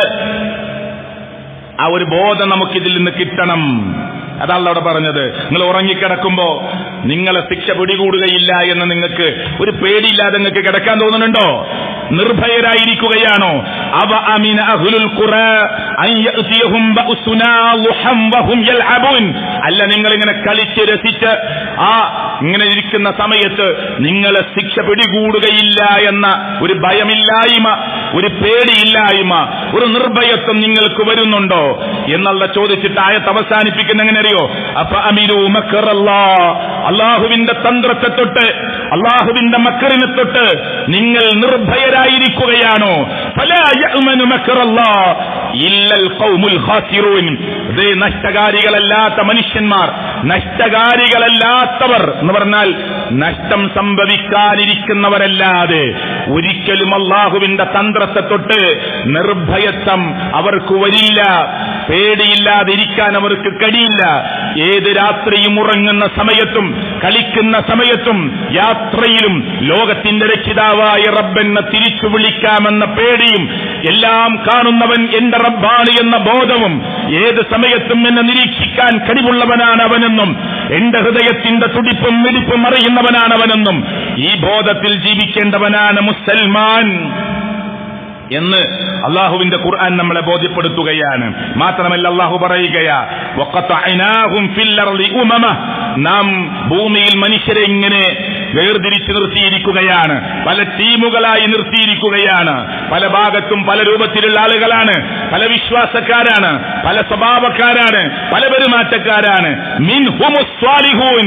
ആ ഒരു ബോധം നമുക്കിതിൽ നിന്ന് കിട്ടണം. അതല്ല അവിടെ പറഞ്ഞത്. നിങ്ങൾ ഉറങ്ങിക്കിടക്കുമ്പോ നിങ്ങളെ ശിക്ഷ പിടികൂടുകയില്ല എന്ന് നിങ്ങൾക്ക് ഒരു പേടിയില്ലാതെ നിങ്ങൾക്ക് കിടക്കാൻ തോന്നുന്നുണ്ടോ? നിർഭയരായിരിക്കുകയാണോ? അവ അമിന അഹ്ലുൽ ഖുറാ അൻ യഅതിയഹും ബഅസുനാ ളുഹം വഹും യൽഅബൂൻ, അല്ല നിങ്ങളിങ്ങനെ കളിച്ച് രസിച്ച് ഇങ്ങനെ ഇരിക്കുന്ന സമയത്ത് നിങ്ങളെ ശിക്ഷ പിടികൂടുകയില്ല എന്ന ഒരു ഭയമില്ലായ്മ, ഒരു പേടിയില്ലായ്മ, ഒരു നിർഭയത്വം നിങ്ങൾക്ക് വരുന്നുണ്ടോ എന്നുള്ള ചോദിച്ചിട്ട് ആയത്ത് അവസാനിപ്പിക്കുന്ന എങ്ങനെ അറിയോ? അഫ അമിനു മക്റല്ലാഹ്, അല്ലാഹുവിന്റെ തന്ത്രത്തെ തൊട്ട്, അല്ലാഹുവിന്റെ മക്റിനെ തൊട്ട് നിങ്ങൾ നിർഭയരായിരിക്കുകയാണോ? ഫലാ യഅ്മനു മക്റല്ലാഹ് ഇല്ലൽ ഖൗമുൽ ഖാസിറൂൻ, നഷ്ടകാരികളല്ലാത്ത മനുഷ്യന്മാർ, നഷ്ടകാരികളല്ലാത്തവർ എന്ന് പറഞ്ഞാൽ നഷ്ടം സംഭവിക്കാനിരിക്കുന്നവരല്ലാതെ ഒരിക്കലും അല്ലാഹുവിന്റെ തന്ത്രത്തെ തൊട്ട് നിർഭയത്വം അവർക്ക് വരില്ല. പേടിയില്ലാതിരിക്കാൻ അവർക്ക് കഴിയില്ല. ഏത് രാത്രിയും ഉറങ്ങുന്ന സമയത്തും കളിക്കുന്ന സമയത്തും യാത്രയിലും ലോകത്തിന്റെ രക്ഷിതാവായ റബ്ബെന്നെ തിരിച്ചു വിളിക്കാമെന്ന പേടിയും എല്ലാം കാണുന്നവൻ എന്റെ റബ്ബാണ് എന്ന ബോധവും ഏത് സമയത്തും എന്നെ നിരീക്ഷിക്കാൻ കഴിവുള്ളവനാണ് അവനെന്നും എന്റെ ഹൃദയത്തിന്റെ തുടിപ്പും മിടിപ്പും അറിയുന്നവനാണ് അവനെന്നും ഈ ബോധത്തിൽ ജീവിക്കേണ്ടവനാണ് മുസൽമാൻ എന്ന് അള്ളാഹുവിന്റെ ഖുർആൻ നമ്മളെ ബോധ്യപ്പെടുത്തുകയാണ്. മാത്രമല്ല അള്ളാഹു പറയുകയാ വഖതഅനാഹും ഫിൽ അർളി ഉമമ, നാം ഭൂമിയിൽ മനുഷ്യരെ ഇങ്ങനെ വേർതിരിച്ചു നിർത്തിയിരിക്കുകയാണ്, പല ടീമുകളായി നിർത്തിയിരിക്കുകയാണ്. പല ഭാഗത്തും പല രൂപത്തിലുള്ള ആളുകളാണ്, പല വിശ്വാസക്കാരാണ്, പല സ്വഭാവക്കാരാണ്, പല പെരുമാറ്റക്കാരാണ്. മിൻഹുമുസ് സ്വാലിഹൂൻ,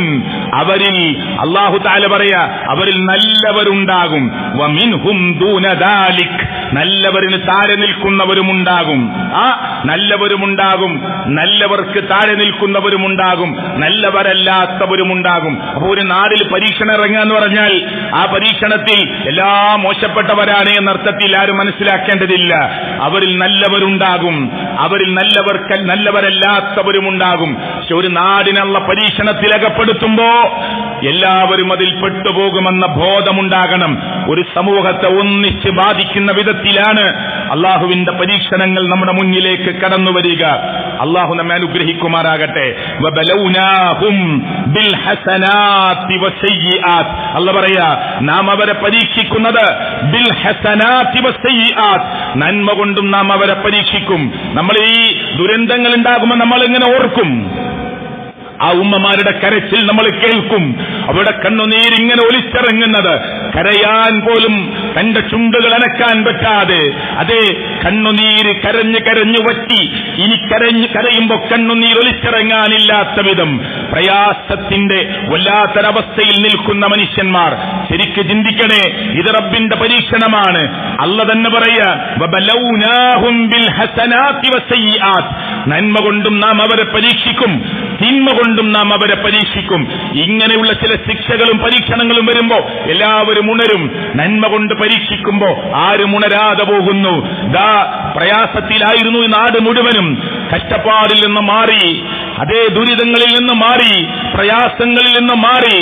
അവരിൽ അല്ലാഹു തആല പറയാ അവരിൽ നല്ലവരുണ്ടാകും. വമിൻഹും ദൂന ദാലിക്, നല്ലവരിന് താഴെ നിൽക്കുന്നവരുമുണ്ടാകും. ആ നല്ലവരുമുണ്ടാകും, നല്ലവർക്ക് താഴെ നിൽക്കുന്നവരുമുണ്ടാകും, നല്ലവരല്ലാത്തവരുമുണ്ടാകും. അപ്പൊ ഒരു നാടിൽ പരീക്ഷണം ഇറങ്ങുക എന്ന് പറഞ്ഞാൽ ആ പരീക്ഷണത്തിൽ എല്ലാ മോശപ്പെട്ടവരാണ് എന്നർത്ഥത്തിൽ ആരും മനസ്സിലാക്കേണ്ടതില്ല. അവരിൽ നല്ലവരുണ്ടാകും, അവരിൽ നല്ലവരല്ലാത്തവരുമുണ്ടാകും. പക്ഷെ ഒരു നാടിനുള്ള പരീക്ഷണത്തിൽ അകപ്പെടുത്തുമ്പോ എല്ലാവരും അതിൽ പെട്ടുപോകുമെന്ന ബോധമുണ്ടാകണം. ഒരു സമൂഹത്തെ ഒന്നിച്ച് ബാധിക്കുന്ന വിധത്തിലാണ് അള്ളാഹുവിന്റെ പരീക്ഷണങ്ങൾ നമ്മുടെ മുന്നിലേക്ക് കടന്നു വരിക. അള്ളാഹു നമ്മെ അനുഗ്രഹിക്കുമാറാകട്ടെ. വബലൗനാഹും ബിൽ ഹസനാത്തി വസയ്യിആത്ത്, അല്ലാഹു പറയാ നാം അവരെ പരീക്ഷിക്കുന്നത് ബിൽ ഹസനാത്തി വസയ്യിആത്ത്, നന്മ കൊണ്ടും നാം അവരെ പരീക്ഷിക്കും. നമ്മൾ ഈ ദുരന്തങ്ങൾ ഉണ്ടാകുമ്പോൾ നമ്മൾ എങ്ങനെ ഓർക്കും? ആ ഉമ്മമാരുടെ കരച്ചിൽ നമ്മൾ കേൾക്കും, അവരുടെ കണ്ണുനീരിങ്ങനെ ഒലിച്ചിറങ്ങുന്നത്, കരയാൻ പോലും തന്റെ ചുണ്ടുകൾ അനക്കാൻ പറ്റാതെ, അതേ കണ്ണുനീര് കരഞ്ഞു കരഞ്ഞു വറ്റി, ഇനി കരയുമ്പോ കണ്ണുനീർ ഒലിച്ചിറങ്ങാനില്ലാത്ത വിധം പ്രയാസത്തിന്റെ വല്ലാത്തൊരവസ്ഥയിൽ നിൽക്കുന്ന മനുഷ്യന്മാർ ശരിക്ക് ചിന്തിക്കണേ, ഇത് റബ്ബിന്റെ പരീക്ഷണമാണ്. അല്ലാഹു തന്നെ പറയാ വബലൗനാഹും ബിൽ ഹസനാത്തി വസയ്യിആത്ത്, നന്മ കൊണ്ടും നാം അവരെ പരീക്ഷിക്കും, തിന്മ കൊണ്ടും നാം അവരെ പരീക്ഷിക്കും. ഇങ്ങനെയുള്ള ചില ശിക്ഷകളും പരീക്ഷണങ്ങളും വരുമ്പോ എല്ലാവരും ഉണരും. നന്മ കൊണ്ട് പരീക്ഷിക്കുമ്പോ ആരും ഉണരാതെ പോകുന്നു. പ്രയാസത്തിലായിരുന്നു ഈ നാട് മുഴുവനും. കഷ്ടപ്പാടിൽ നിന്ന് മാറി, അതേ ദുരിതങ്ങളിൽ നിന്ന് മാറി, പ്രയാസങ്ങളിൽ നിന്ന് മാറി,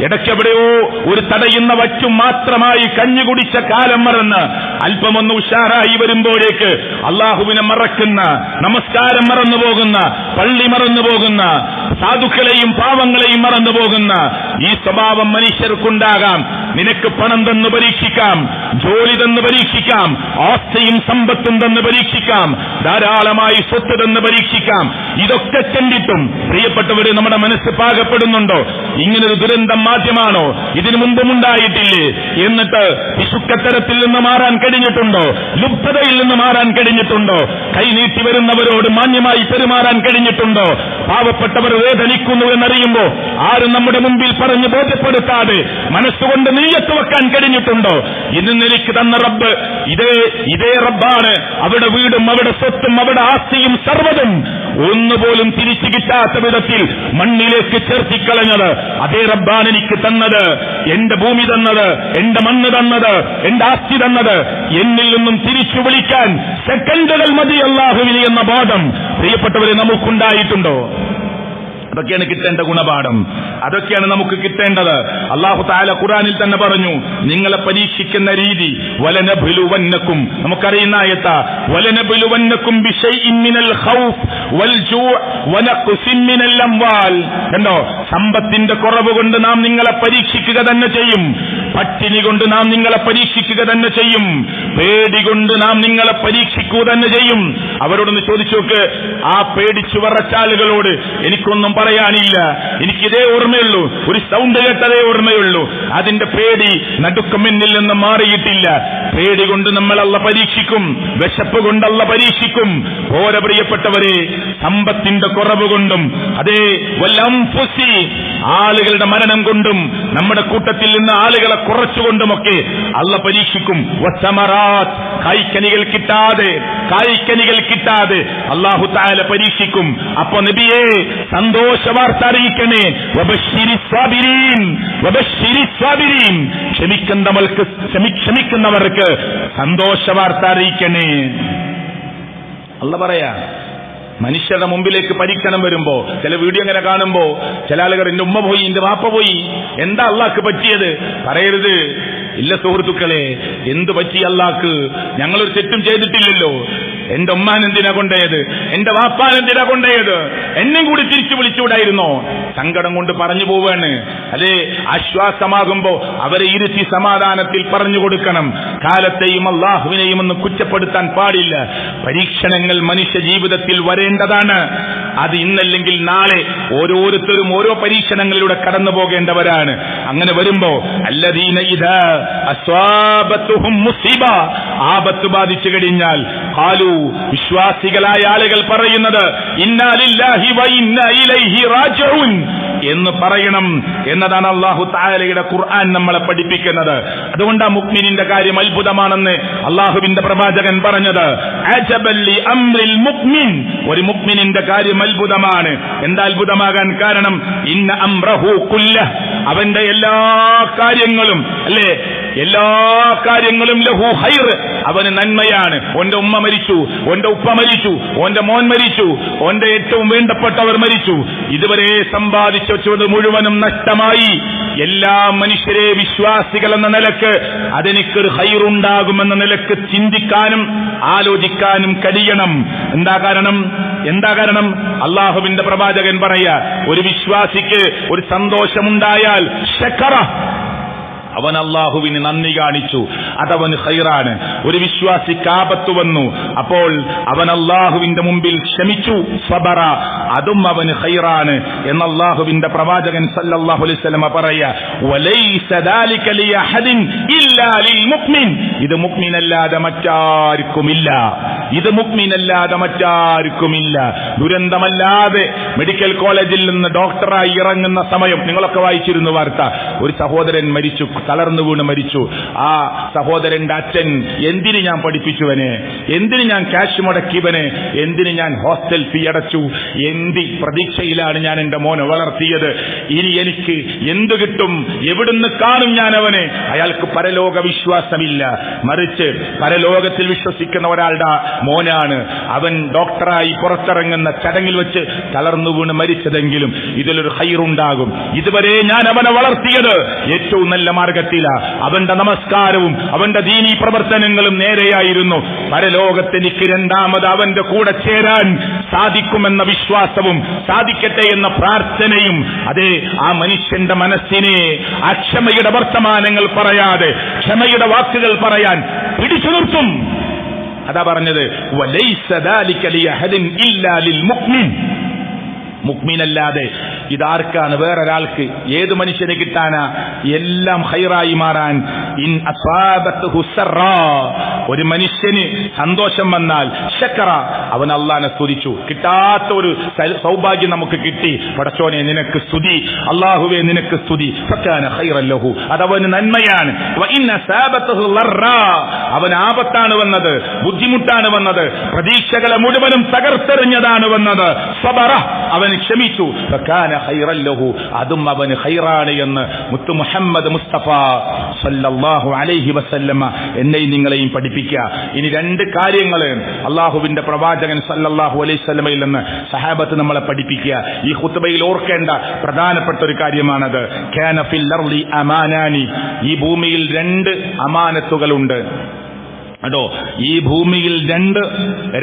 ഇടയ്ക്കെവിടെയോ ഒരു തടയുന്ന വറ്റും മാത്രമായി കഞ്ഞി കുടിച്ച കാലം മറന്ന് അല്പമൊന്ന് ഉഷാറായി വരുമ്പോഴേക്ക് അള്ളാഹുവിനെ മറക്കുന്ന, നമസ്കാരം മറന്നു പോകുന്ന, പള്ളി മറന്നു പോകുന്ന, സാധുക്കളെയും പാവങ്ങളെയും മറന്നു പോകുന്ന ഈ സ്വഭാവം മനുഷ്യർക്കുണ്ടാകാം. നിനക്ക് പണം തന്ന് പരീക്ഷിക്കാം, ജോലി തന്ന് പരീക്ഷിക്കാം, ആസ്തിയും സമ്പത്തും തന്ന് പരീക്ഷിക്കാം, ധാരാളമായി സ്വത്ത് തന്ന് പരീക്ഷിക്കാം. ഇതൊക്കെ കണ്ടിട്ടും പ്രിയപ്പെട്ടവര് നമ്മുടെ മനസ്സ് പാകപ്പെടുന്നുണ്ടോ? ഇങ്ങനൊരു ദുരന്തം മാധ്യമാണോ? ഇതിനു മുമ്പും ഉണ്ടായിട്ടില്ലേ? എന്നിട്ട് പിശുക്കത്തരത്തിൽ നിന്ന് മാറാൻ കഴിഞ്ഞിട്ടുണ്ടോ? ലുബ്ധതയിൽ നിന്ന് മാറാൻ കഴിഞ്ഞിട്ടുണ്ടോ? കൈനീട്ടി വരുന്നവരോട് മാന്യമായി പെരുമാറാൻ കഴിഞ്ഞിട്ടുണ്ടോ? പാവപ്പെട്ടവർ വേദനിക്കുന്നു എന്നറിയുമ്പോ ആരും നമ്മുടെ മുമ്പിൽ പറഞ്ഞ് ബോധ്യപ്പെടുത്താതെ മനസ്സുകൊണ്ട് നീയത്ത് വെക്കാൻ കഴിഞ്ഞിട്ടുണ്ടോ? ഇന്ന് എനിക്ക് തന്ന റബ്ബ് ഇതേ റബ്ബാണ്. അവിടെ വീടും അവിടെ സ്വത്തും അവിടെ ആസ്തിയും സർവ്വതും ഒന്നുപോലും തിരിച്ചു കിട്ടാത്ത വിധത്തിൽ മണ്ണിലേക്ക് ചേർത്തിക്കളഞ്ഞത് അതേ റബ്ബാണ് എനിക്ക് തന്നത്. എന്റെ ഭൂമി തന്നത്, എന്റെ മണ്ണ് തന്നത്, എന്റെ ആസ്തി തന്നത് എന്നിൽ നിന്നും തിരിച്ചു വിളിക്കാൻ സെക്കൻഡുകൾ മതി അല്ലാഹുവിന് എന്ന ബോധം പ്രിയപ്പെട്ടവരെ നമുക്കുണ്ടായിട്ടുണ്ടോ? അതൊക്കെയാണ് കിട്ടേണ്ട ഗുണപാഠം, അതൊക്കെയാണ് നമുക്ക് കിട്ടേണ്ടത്. അല്ലാഹു തആല ഖുർആനിൽ തന്നെ പറഞ്ഞു, നിങ്ങളെ പരീക്ഷിക്കുന്ന രീതി വലനബ്ലുവന്നക്കും, നമുക്കറിയുന്ന ആയത്ത വലനബ്ലുവന്നക്കും ബിശൈഇൻ മിനൽ ഖൗഫ് വൽ ജൂഅ് വനഖ്സിൻ മിനൽ അംവാൽ. കണ്ടോ, സമ്പത്തിന്റെ കുറവ് കൊണ്ട് നാം നിങ്ങളെ പരീക്ഷിക്കുക തന്നെ ചെയ്യും, പട്ടിണി കൊണ്ട് നാം നിങ്ങളെ പരീക്ഷിക്കുക തന്നെ ചെയ്യും, പേടി കൊണ്ട് നാം നിങ്ങളെ പരീക്ഷിക്കുക തന്നെ ചെയ്യും. അവരോടൊന്ന് ചോദിച്ചു നോക്ക്, ആ പേടിച്ചു വറച്ചാളുകളോട് എനിക്കൊന്നും പറയാനില്ല, എനിക്കിതേ ഓർമ്മയുള്ളൂ, ഒരു സൗണ്ട് കേട്ടതേ ഓർമ്മയുള്ളൂ, അതിന്റെ പേടി നടുക്കം എന്നിൽ നിന്ന് മാറിയിട്ടില്ല. പേടി കൊണ്ട് നമ്മൾ അല്ലാഹു പരീക്ഷിക്കും, വിശപ്പ് കൊണ്ട് അല്ലാഹു പരീക്ഷിക്കും. ഓരോ പ്രിയപ്പെട്ടവരെ, സമ്പത്തിന്റെ കുറവ് കൊണ്ടും അതേ വല്ലംഫുസി, ആളുകളുടെ മരണം കൊണ്ടും നമ്മുടെ കൂട്ടത്തിൽ നിന്ന് ആളുകളെ കുറച്ചുകൊണ്ടുമൊക്കെ അല്ലാഹു പരീക്ഷിക്കും. വസമറാത്ത്, കായ്ക്കനികൾ കിട്ടാതെ അല്ലാഹു തആല പരീക്ഷിക്കും. അപ്പോ നബിയേ സന്തോഷവാർത്ത അറിയിക്കണേ, വബശ്ശിരിസ്സാബിരീൻ, ക്ഷമിക്കുന്നവർക്ക് സന്തോഷവാർത്ത അറിയിക്കണേ. അല്ലാഹു പറയാ, മനുഷ്യരുടെ മുമ്പിലേക്ക് പരീക്ഷണം വരുമ്പോ, ചില വീഡിയോ ഇങ്ങനെ കാണുമ്പോ ചില ആളുകൾ എന്റെ ഉമ്മ പോയി, എന്റെ വാപ്പ പോയി, എന്താ അള്ളാഹ്ക്ക് പറ്റിയത് പറയരുത്. ഇല്ല സുഹൃത്തുക്കളെ, എന്തു പറ്റി അള്ളാഹ്ക്ക്? ഞങ്ങളൊരു തെറ്റും ചെയ്തിട്ടില്ലല്ലോ. എന്റെ ഉമ്മാൻ എന്തിനാ കൊണ്ടേയത്? എന്റെ വാപ്പാൻ എന്തിനാ കൊണ്ടേയത്? എന്നെ കൂടി തിരിച്ചു വിളിച്ചുകൂടായിരുന്നോ? സങ്കടം കൊണ്ട് പറഞ്ഞു പോവാണ്. അതെ, ആശ്വാസമാകുമ്പോ അവരെ ഇരുത്തി സമാധാനത്തിൽ പറഞ്ഞു കൊടുക്കണം. കാലത്തെയും അള്ളാഹുവിനെയും ഒന്ന് കുറ്റപ്പെടുത്താൻ പാടില്ല. പരീക്ഷണങ്ങൾ മനുഷ്യ ജീവിതത്തിൽ വരേണ്ടതാണ്. അത് ഇന്നല്ലെങ്കിൽ നാളെ ഓരോരുത്തരും ഓരോ പരീക്ഷണങ്ങളിലൂടെ കടന്നു പോകേണ്ടവരാണ്. അങ്ങനെ വരുമ്പോ അല്ലദീന ഇദാ അസ്വാബത്തുഹും മുസീബ, ആപത്ത് ബാധിച്ചു കഴിഞ്ഞാൽ ഖാലു, വിശ്വാസികളായ ആളുകൾ പറയുന്നത് ഇന്നാ ലില്ലാഹി വ ഇന്നാ ഇലൈഹി റാജിഊൻ എന്ന് പറയണം എന്നതാണ് അല്ലാഹു തആലയുടെ ഖുർആൻ നമ്മളെ പഠിപ്പിക്കുന്നത്. അതുകൊണ്ടാണ് മുഅ്മിനിന്റെ കാര്യം അത്ഭുതമാണെന്ന് അല്ലാഹുവിന്റെ പ്രവാചകൻ പറഞ്ഞത്. അജബൽ ലി അംറിൽ മുഅ്മിൻ, ഒരു മുഅ്മിനിന്റെ കാര്യം അത്ഭുതമാണ്. എന്താ അത്ഭുതമാകാൻ കാരണം? ഇന്ന അംറഹു കുല്ലഹ്, അവന്റെ എല്ലാ കാര്യങ്ങളും, അല്ലേ, എല്ലാ കാര്യങ്ങളും ലഹു ഖൈർ, അവന് നന്മയാണ്. ഓന്റെ ഉമ്മ മരിച്ചു, ഓന്റെ ഉപ്പ മരിച്ചു, ഓന്റെ മോൻ മരിച്ചു, ഓന്റെ ഏറ്റവും വേണ്ടപ്പെട്ടവർ മരിച്ചു, ഇതുവരെ സമ്പാദിച്ചു വെച്ചത് മുഴുവനും നഷ്ടമായി. എല്ലാ മനുഷ്യരെ വിശ്വാസികൾ എന്ന നിലക്ക് അതെനിക്കൊരു ഖൈറുണ്ടാകുമെന്ന നിലക്ക് ചിന്തിക്കാനും ആലോചിക്കാനും കഴിയണം. എന്താ കാരണം? അള്ളാഹുവിന്റെ പ്രവാചകൻ പറയാ, ഒരു വിശ്വാസിക്ക് ഒരു സന്തോഷമുണ്ടായാൽ ശക്കറ, അവൻ അള്ളാഹുവിന് നന്ദി കാണിച്ചു, അതവന് ഖൈറാണ്. ഒരു വിശ്വാസിക്ക് ആപത്ത് വന്നു, അപ്പോൾ അവൻ അള്ളാഹുവിന്റെ മുമ്പിൽ ക്ഷമിച്ചു, സബറ, അതും അവന് ഖൈറാണ് എന്ന് അള്ളാഹുവിന്റെ പ്രവാചകൻ സല്ലല്ലാഹു അലൈഹി വസല്ലം പറയാ. വലൈസ ദാലിക ലിഅഹദിൻ ഇല്ലാ ലിൽ മുഅ്മിൻ, ഇത് മുഅ്മിനല്ലാതെ മറ്റാർക്കുമില്ല. ഇത് മുഅ്മിനല്ലാതെ മറ്റാർക്കുമില്ല. ദുരന്തമല്ലാതെ മെഡിക്കൽ കോളേജിൽ നിന്ന് ഡോക്ടറായി ഇറങ്ങുന്ന സമയം നിങ്ങളൊക്കെ വായിച്ചിരുന്നു വാർത്ത. ഒരു സഹോദരൻ മരിച്ചു, തളർന്നു വീണ് മരിച്ചു. ആ സഹോദരന്റെ അച്ഛൻ, എന്തിന് ഞാൻ പഠിപ്പിച്ചുവനെ, എന്തിന് ഞാൻ ക്യാഷ് മുടക്കിയവനെ, എന്തിന് ഞാൻ ഹോസ്റ്റൽ ഫീ അടച്ചു, എന്തി പ്രതീക്ഷയിലാണ് ഞാൻ എന്റെ മോനെ വളർത്തിയത്, ഇനി എനിക്ക് എന്തു കിട്ടും, എവിടുന്ന് കാണും ഞാൻ അവനെ? അയാൾക്ക് പരലോക വിശ്വാസമില്ല, മറിച്ച് പരലോകത്തിൽ വിശ്വസിക്കുന്ന ഒരാളുടെ മോനാണ് അവൻ ഡോക്ടറായി പുറത്തിറങ്ങുന്ന ചടങ്ങിൽ വെച്ച് തളർന്നു വീണ് മരിച്ചതെങ്കിലും ഇതിലൊരു ഖൈറുണ്ടാകും. ഇതുവരെ ഞാൻ അവനെ വളർത്തിയത് ഏറ്റവും നല്ല മാർഗത്തില, അവന്റെ നമസ്കാരവും അവന്റെ ദീനീ പ്രവർത്തനങ്ങളും നേരെയായിരുന്നു. പരലോകത്തെനിക്ക് രണ്ടാമത് അവന്റെ കൂടെ ചേരാൻ സാധിക്കുമെന്ന വിശ്വാസവും സാധിക്കട്ടെ എന്ന പ്രാർത്ഥനയും അതേ ആ മനുഷ്യന്റെ മനസ്സിനെ ആ ക്ഷമയുടെ വർത്തമാനങ്ങൾ പറയാതെ ക്ഷമയുടെ വാക്കുകൾ പറയാൻ പിടിച്ചു നിർത്തും. അതാ പറഞ്ഞത്, വലൈസ ദാലിക ലിഅഹദിൻ ഇല്ലാ ലിൽ മുഅ്മിൻ, മുഅ്മിനല്ലാതെ ഇതാർക്കാണ്? വേറൊരാൾക്ക്, ഏത് മനുഷ്യനെ കിട്ടാനാ? എല്ലാം ഖൈറായി മാറാൻ. ഇൻ അസ്വാബത്തുഹു സറാ, ഒരു മനുഷ്യന് സന്തോഷം വന്നാൽ ശക്കറ, അവൻ അല്ലാഹുവിനെ സ്തുതിച്ചു. കിട്ടാത്ത ഒരു സൗഭാഗ്യം നമുക്ക് കിട്ടി, പടച്ചോനെ നിനക്ക് സ്തുതി, അല്ലാഹുവേ നിനക്ക് സ്തുതി, ഫകാന ഖൈറൻ ലഹു, അതവന് നന്മയാണ്. വ ഇൻ അസാബത്തുഹു ലറാ, അവൻ ആപത്താണ് വന്നത്, ബുദ്ധിമുട്ടാണ് വന്നത്, പ്രതീക്ഷകളെ മുഴുവനും തകർത്തെറിഞ്ഞതാണ് വന്നത്, സബറ, അവൻ ക്ഷമിച്ചു, ഫകാന ഖൈറൻ ലഹു, അതും അവന് ഖൈറാണ് എന്ന് മുത്തു മുഹമ്മദ് മുസ്തഫ സല്ലല്ലാഹു അലൈഹി വസല്ലമ എന്നെയും നിങ്ങളെയും പഠിപ്പിക്കുക. ഇനി രണ്ട് കാര്യങ്ങൾ അള്ളാഹുവിന്റെ പ്രവാചകൻ സല്ലല്ലാഹു അലൈഹി വസല്ലമയിൽ നിന്ന് സഹാബത്ത് നമ്മളെ പഠിപ്പിക്കുക. ഈ ഖുത്ബയിൽ ഓർക്കേണ്ട പ്രധാനപ്പെട്ട ഒരു കാര്യമാണത്. കാന ഫിൽ അർളി അമാനാനി, ഈ ഭൂമിയിൽ രണ്ട് അമാനത്തുകളുണ്ട്. കേട്ടോ, ഈ ഭൂമിയിൽ രണ്ട്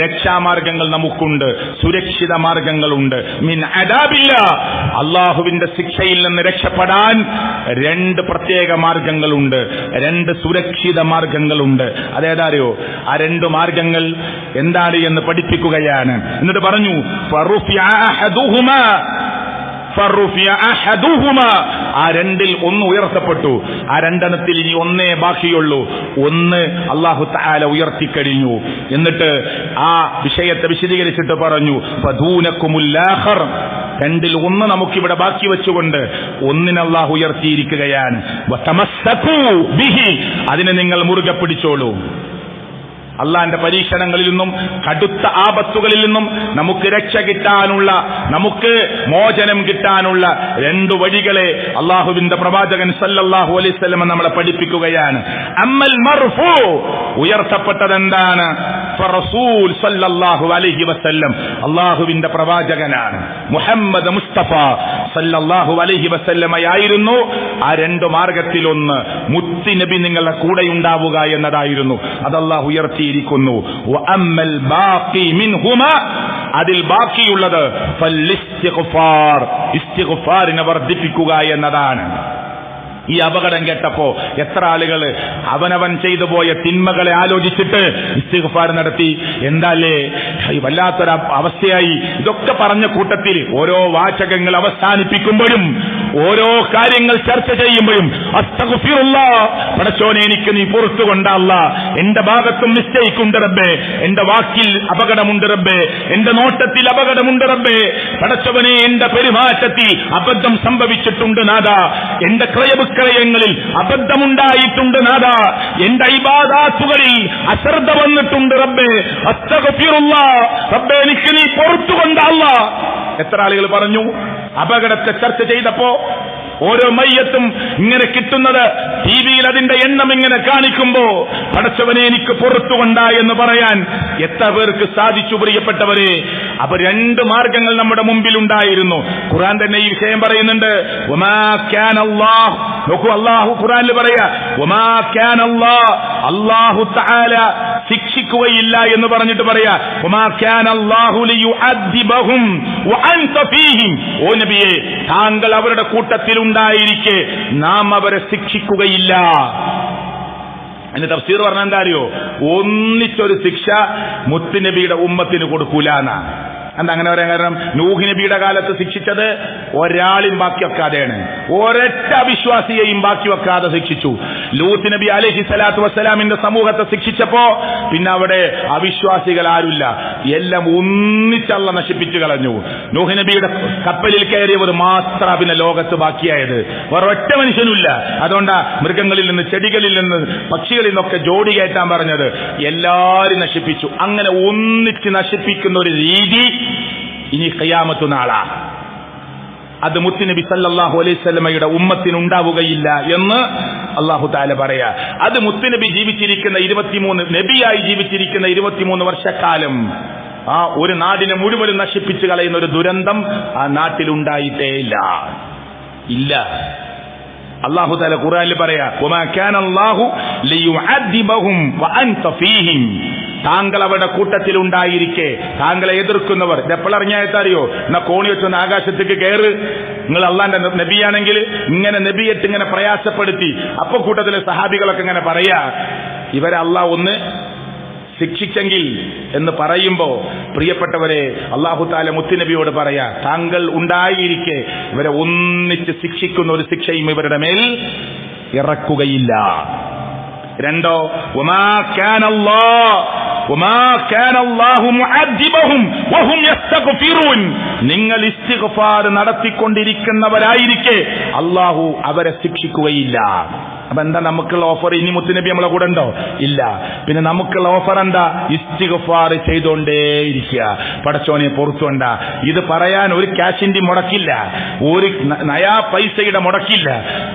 രക്ഷാമാർഗങ്ങൾ നമുക്കുണ്ട്, സുരക്ഷിത മാർഗങ്ങളുണ്ട്. മിൻ അദാബില്ല, അള്ളാഹുവിന്റെ ശിക്ഷയിൽ നിന്ന് രക്ഷപ്പെടാൻ രണ്ട് പ്രത്യേക മാർഗങ്ങളുണ്ട്, രണ്ട് സുരക്ഷിത മാർഗങ്ങളുണ്ട്. അതേതാറിയോ? ആ രണ്ട് മാർഗങ്ങൾ എന്താണ് എന്ന് പഠിപ്പിക്കുകയാണ്. എന്നിട്ട് പറഞ്ഞു, ഫറുഫിഅ അഹദുഹുമാ, ആ രണ്ടിൽ ഒന്ന് ഉയർത്തപ്പെട്ടു, ആ രണ്ടെണ്ണത്തിൽ ഇനി ഒന്നേ ബാക്കിയുള്ളൂ. ഒന്ന് അല്ലാഹു തആല ഉയർത്തിക്കഴിഞ്ഞു. എന്നിട്ട് ആ വിഷയത്തെ വിശദീകരിച്ചിട്ട് പറഞ്ഞു, ഫദൂനകുമുൽ ആഖർ, രണ്ടിൽ ഒന്ന് നമുക്കിവിടെ ബാക്കി വെച്ചുകൊണ്ട് ഒന്നിനെ അല്ലാഹു ഉയർത്തിയിരിക്കുകയാണ്. വതമസ്സകൂ ബിഹി, അതിനെ നിങ്ങൾ മുറുകെ പിടിച്ചോളൂ. അള്ളാന്റെ പരീക്ഷണങ്ങളിൽ നിന്നും കടുത്ത ആപത്തുകളിൽ നിന്നും നമുക്ക് രക്ഷ കിട്ടാനുള്ള, നമുക്ക് മോചനം കിട്ടാനുള്ള 2 വഴികളെ അള്ളാഹുവിന്റെ പ്രവാചകൻ സല്ലല്ലാഹു അലൈഹി വസല്ലം നമ്മളെ പഠിപ്പിക്കുകയാണ്. അമ്മൽ മർഫൂ, ഉയർത്തപ്പെട്ടതെന്താണ്? റസൂൽ സല്ലല്ലാഹു അലൈഹി വസല്ലം, അള്ളാഹുവിന്റെ പ്രവാചകനാണ് മുഹമ്മദ് മുസ്തഫ സല്ലല്ലാഹു അലൈഹി വസല്ലമയായിരുന്നു ആ 2 മാർഗത്തിലൊന്ന്. മുത്തി നബി നിങ്ങളുടെ കൂടെയുണ്ടാവുക എന്നതായിരുന്നു. അത് അള്ളാഹു ഉയർത്തിയിരിക്കുന്നു. വഅമ്മൽ ബാഖി മിൻഹുമാ, അതിൽ ബാക്കിയുള്ളത് ഫല്ലിസ്തിഗ്ഫാർ, ഇസ്തിഗ്ഫാറിനെ വർദ്ധിപ്പിക്കുക എന്നതാണ്. ഈ അപകടം കേട്ടപ്പോ എത്ര ആളുകൾ അവനവൻ ചെയ്തു പോയ തിന്മകളെ ആലോചിച്ചിട്ട് ഇസ്തിഗ്ഫാർ നടത്തി. എന്താല്ലേ വല്ലാത്തൊരു അവസ്ഥയായി. ഇതൊക്കെ പറഞ്ഞ കൂട്ടത്തിൽ ഓരോ വാചകങ്ങൾ അവസാനിപ്പിക്കുമ്പോഴും ഓരോ കാര്യങ്ങൾ ചർച്ച ചെയ്യുമ്പോഴും അസ്തഗ്ഫിറുല്ലാഹ്, പടച്ചോനെ എനിക്ക് നീ പുറത്തുകൊണ്ട അല്ലാഹ്, എന്റെ ഭാഗത്തും മിസ്റ്റേക്കുണ്ട് റബ്ബേ, എന്റെ വാക്കിൽ അപകടമുണ്ട് റബ്ബേ, എന്റെ നോട്ടത്തിൽ അപകടമുണ്ട് റബ്ബേ, പടച്ചവനെ എന്റെ പെരുമാറ്റത്തിൽ അബദ്ധം സംഭവിച്ചിട്ടുണ്ട് നാഥാ, എന്റെ ക്രയവിക്രയങ്ങളിൽ അബദ്ധമുണ്ടായിട്ടുണ്ട് നാഥാ, എന്റെ ഇബാദാത്തുകളിൽ അശ്രദ്ധ വന്നിട്ടുണ്ട് റബ്ബേ, അസ്തഗ്ഫിറുല്ലാഹ് റബ്ബേ എനിക്ക് നീ പുറത്തുകൊണ്ട അല്ലാഹ്. എത്ര ആളുകൾ പറഞ്ഞു? അപകടത്തെ ചർച്ച ചെയ്തപ്പോ ഓരോ മയ്യത്തും ഇങ്ങനെ കിട്ടുന്നത് ടിവിയിൽ അതിന്റെ എണ്ണം ഇങ്ങനെ കാണിക്കുമ്പോ പടച്ചവനെ എനിക്ക് പുറത്തുകൊണ്ട എന്ന് പറയാൻ എത്ര പേർക്ക് സാധിച്ചു? പ്രിയപ്പെട്ടവരെ, അപ്പൊ 2 മാർഗങ്ങൾ നമ്മുടെ മുമ്പിൽ ഉണ്ടായിരുന്നു. ഖുർആൻ തന്നെ ഈ വിഷയം പറയുന്നുണ്ട്. വമാ കാന അല്ലാഹ്, നോക്കൂ അല്ലാഹു ഖുർആനിൽ പറയാ വമാ കാന അല്ലാഹ്, അല്ലാഹു തആല ശിക്ഷിക്കുകയില്ല എന്ന് പറഞ്ഞിട്ട് പറയാ വമാ കാന അല്ലാഹു ലിയുഅദ്ദിബഹും വഅൻത ഫീഹിം. ഓ നബിയേ, താങ്കൾ അവരുടെ കൂട്ടത്തിൽ ഉണ്ടായിരിക്കെ നാം അവരെ ശിക്ഷിക്കുകയില്ല. എന്റെ തഫ്സീർ പറഞ്ഞാൽ എന്താ അറിയോ? ഒന്നിച്ചൊരു ശിക്ഷ മുത്തുനബിയുടെ ഉമ്മത്തിന് കൊടുക്കൂലെന്നാ. എന്താ അങ്ങനെ പറയാൻ കാരണം? നൂഹ് നബിയുടെ കാലത്ത് ശിക്ഷിച്ചത് ഒരാളെയും ബാക്കി വെക്കാതെയാണ്, ഒരൊറ്റ അവിശ്വാസിയെയും ബാക്കി വെക്കാതെ ശിക്ഷിച്ചു. ലൂത്ത് നബി അലൈഹി സ്വലാത്തു വസ്സലാമിന്റെ സമൂഹത്തെ ശിക്ഷിച്ചപ്പോ പിന്നെ അവിടെ അവിശ്വാസികൾ ആരുമില്ല, എല്ലാം ഒന്നിച്ചല്ല നശിപ്പിച്ചു കളഞ്ഞു. നൂഹ് നബിയുടെ കപ്പലിൽ കയറിയവർ മാത്രം പിന്നെ ലോകത്ത് ബാക്കിയായത്, വേറെ ഒറ്റ മനുഷ്യനുമില്ല. അതുകൊണ്ടാ മൃഗങ്ങളിൽ നിന്ന്, ചെടികളിൽ നിന്ന്, പക്ഷികളിൽ നിന്നൊക്കെ ജോഡി കയറ്റാൻ പറഞ്ഞത്. എല്ലാരും നശിപ്പിച്ചു. അങ്ങനെ ഒന്നിച്ച് നശിപ്പിക്കുന്ന ഒരു രീതി ഇനി ഖിയാമത്ത് നാളാ. അത് മുത്തുനബി സല്ലല്ലാഹു അലൈഹി വസല്ലമയുടെ ഉമ്മത്തിനുണ്ടാവുകയില്ല എന്ന് അല്ലാഹു തആല പറയാ. അത് മുത്തുനബി ജീവിച്ചിരിക്കുന്ന 23, നബിയായി ജീവിച്ചിരിക്കുന്ന 23 വർഷക്കാലം ആ ഒരു നാടിനെ മുഴുവനും നശിപ്പിച്ചു കളയുന്ന ഒരു ദുരന്തം ആ നാട്ടിലുണ്ടായിട്ടേ ഇല്ല. അല്ലാഹു തആല ഖുർആനിൽ പറയാ വമാ കാന അല്ലാഹു ലിയുഅദ്ദിബഹും വഅൻത ഫീഹിം. താങ്കൾ അവരുടെ കൂട്ടത്തിൽ ഉണ്ടായിരിക്കെ താങ്കളെ എതിർക്കുന്നവർ എപ്പോഴറിഞ്ഞായത്തറിയോ? എന്നാ കോണി വെച്ചൊന്ന് ആകാശത്തേക്ക് കയറ്, നിങ്ങൾ അള്ളാന്റെ നബിയാണെങ്കിൽ ഇങ്ങനെ നബിയിട്ട് ഇങ്ങനെ പ്രയാസപ്പെടുത്തി. അപ്പൊ കൂട്ടത്തിലെ സഹാബികളൊക്കെ ഇങ്ങനെ പറയാ ഇവരെ അള്ളാഹ് ഒന്ന് ശിക്ഷിച്ചെങ്കിൽ എന്ന് പറയുമ്പോ പ്രിയപ്പെട്ടവരെ, അല്ലാഹു തആല മുത്തുനബിയോട് പറയാ താങ്കൾ ഉണ്ടായിരിക്കെ ഇവരെ ഒന്നിച്ച് ശിക്ഷിക്കുന്ന ഒരു ശിക്ഷയും ഇവരുടെ മേൽ ഇറക്കുകയില്ല. 2 വമാ കാന അല്ലാഹു മുഅദ്ദിബഹും വഹും യസ്തഗ്ഫിറൂൻ. നിങ്ങൾ ഇസ്തിഗ്ഫാർ നടത്തിക്കൊണ്ടിരിക്കുന്നവരായിരിക്കെ അല്ലാഹു അവരെ ശിക്ഷിക്കുകയില്ല. അപ്പൊ എന്താ നമുക്കുള്ള ഓഫർ? ഇനി മുത്തുനബി നമ്മളെ കൂടെ ഉണ്ടോ? ഇല്ല. പിന്നെ നമുക്കുള്ള ഓഫർ എന്താ? ഇസ്തിഗ്ഫാർ ചെയ്തുകൊണ്ടേയിരിക്കുക, പടച്ചോനെ പുറത്തുകൊണ്ട. ഇത് പറയാൻ ഒരു ക്യാഷിന്റെ മുടക്കില്ല, ഒരു നയാ പൈസയുടെ മുടക്കില്ല.